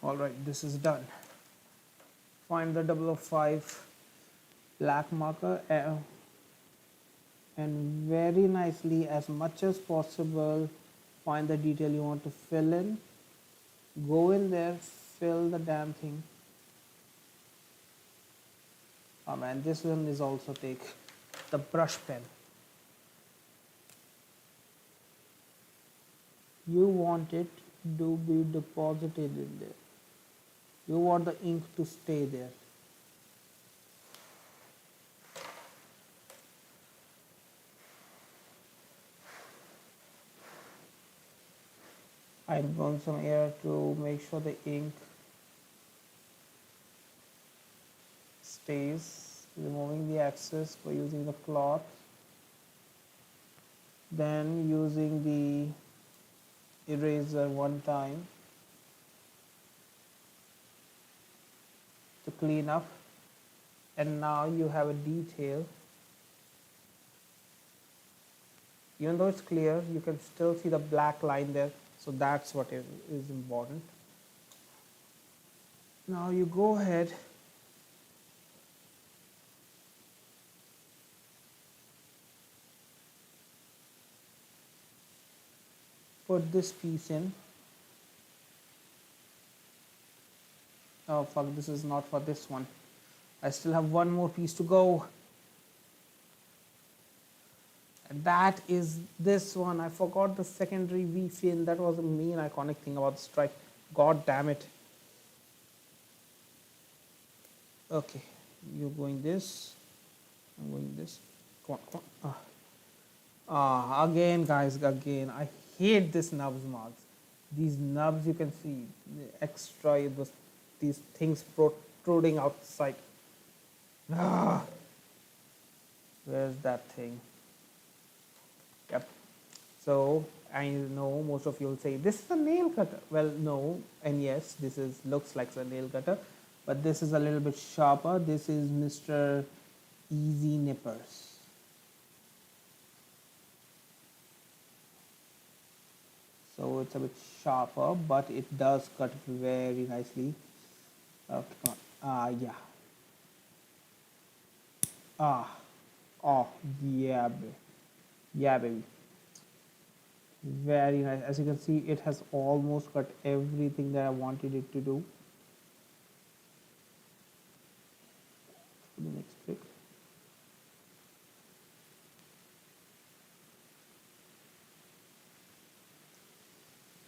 All right, this is done. Find the 005 black marker and very nicely, as much as possible, find the detail you want to fill in. Go in there, fill the damn thing. Oh man, this one is also take the brush pen. You want it to be deposited in there. You want the ink to stay there. I burn some air to make sure the ink stays, removing the excess by using the cloth, then using the eraser one time to clean up, and now you have a detail. Even though it's clear, you can still see the black line there, so that's what is important. Now you go ahead put this piece in. Oh fuck, this is not for this one. I still have one more piece to go. And that is this one. I forgot the secondary V fin. That was the main iconic thing about the strike. God damn it. Okay, you're going this. I'm going this. Come on, come on. Again, guys, again. I hate this nubs marks. These nubs, you can see the extra, these things protruding outside. Ah, where's that thing? Yep. So I know most of you will say this is a nail cutter. Well, no, and yes, this is looks like a nail cutter, but this is a little bit sharper. This is Mr. Easy Nippers. So it's a bit sharper, but it does cut very nicely. Okay, come on. Yeah. Oh, yeah, yeah, baby. Very nice. As you can see, it has almost cut everything that I wanted it to do. The next trick.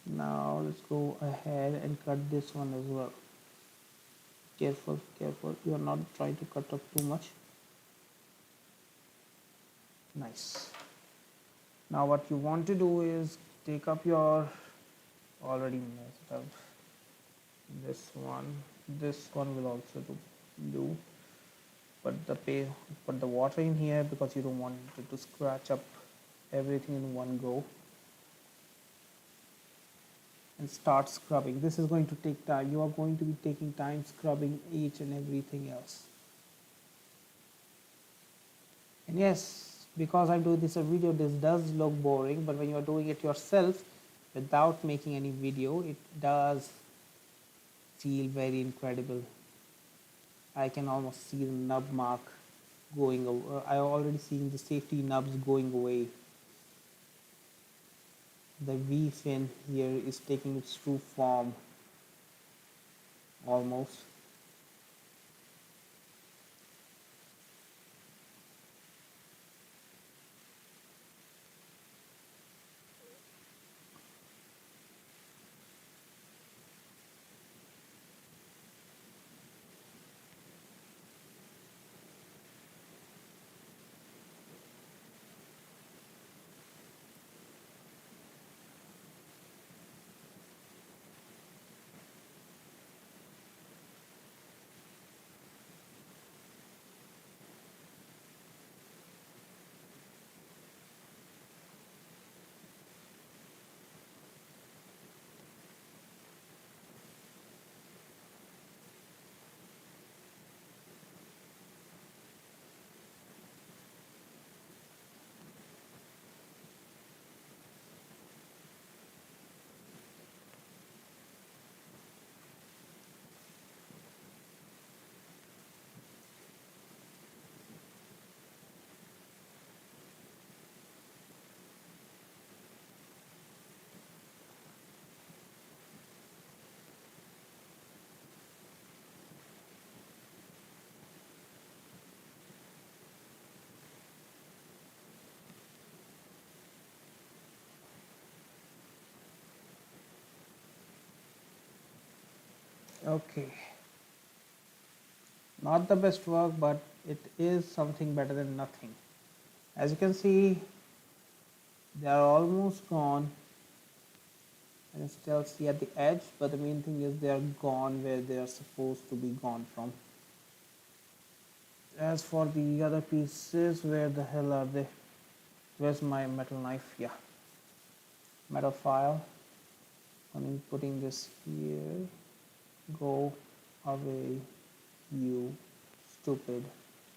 Now let's go ahead and cut this one as well. Careful, careful. You are not trying to cut up too much. Nice. Now what you want to do is take up your already messed up this one will also do put the water in here because you don't want it to scratch up everything in one go, and start scrubbing. This is going to take time. You are going to be taking time scrubbing each and everything else. And yes, because I do this a video, this does look boring, but when you are doing it yourself without making any video, it does feel very incredible. I can almost see the nub mark going away. I already seen the safety nubs going away. The V fin here is taking its true form almost. Okay, not the best work, but it is something better than nothing. As you can see, they are almost gone. I can still see at the edge, but the main thing is they are gone where they are supposed to be gone from. As for the other pieces, where the hell are they? Where's my metal knife? Yeah, metal file. I'm putting this here. Go away, you stupid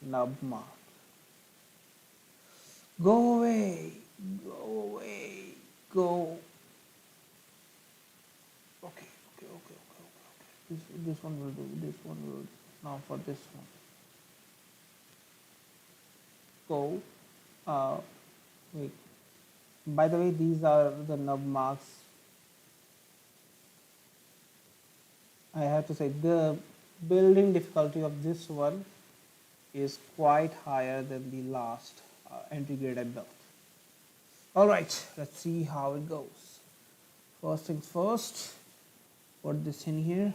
nub mark. Go away, go away, go. Okay. This one will do. This one will. Now for this one. Go. Wait. By the way, these are the nub marks. I have to say the building difficulty of this one is quite higher than the last entry grade I built. Alright, let's see how it goes. First things first, put this in here.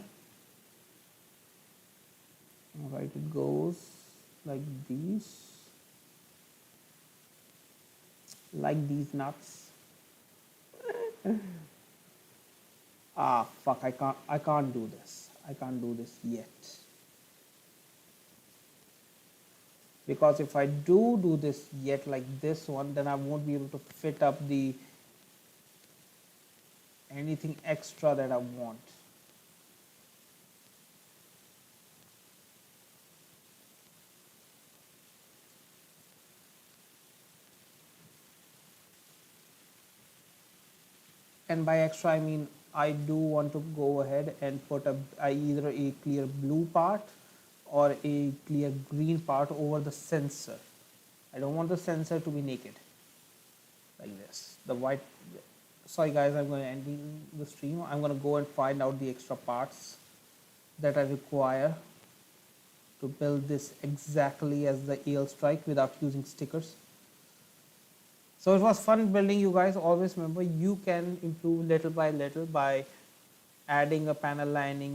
Alright, it goes like these nuts. Ah, fuck, I can't do this. I can't do this yet. Because if I do this yet like this one, then I won't be able to fit up the anything extra that I want. And by extra I mean I do want to go ahead and put either a clear blue part or a clear green part over the sensor. I don't want the sensor to be naked like this. The white. Sorry guys, I'm going to end the stream. I'm going to go and find out the extra parts that I require to build this exactly as the EL strike without using stickers. So it was fun building, you guys. Always remember, you can improve little by little by adding a panel lining,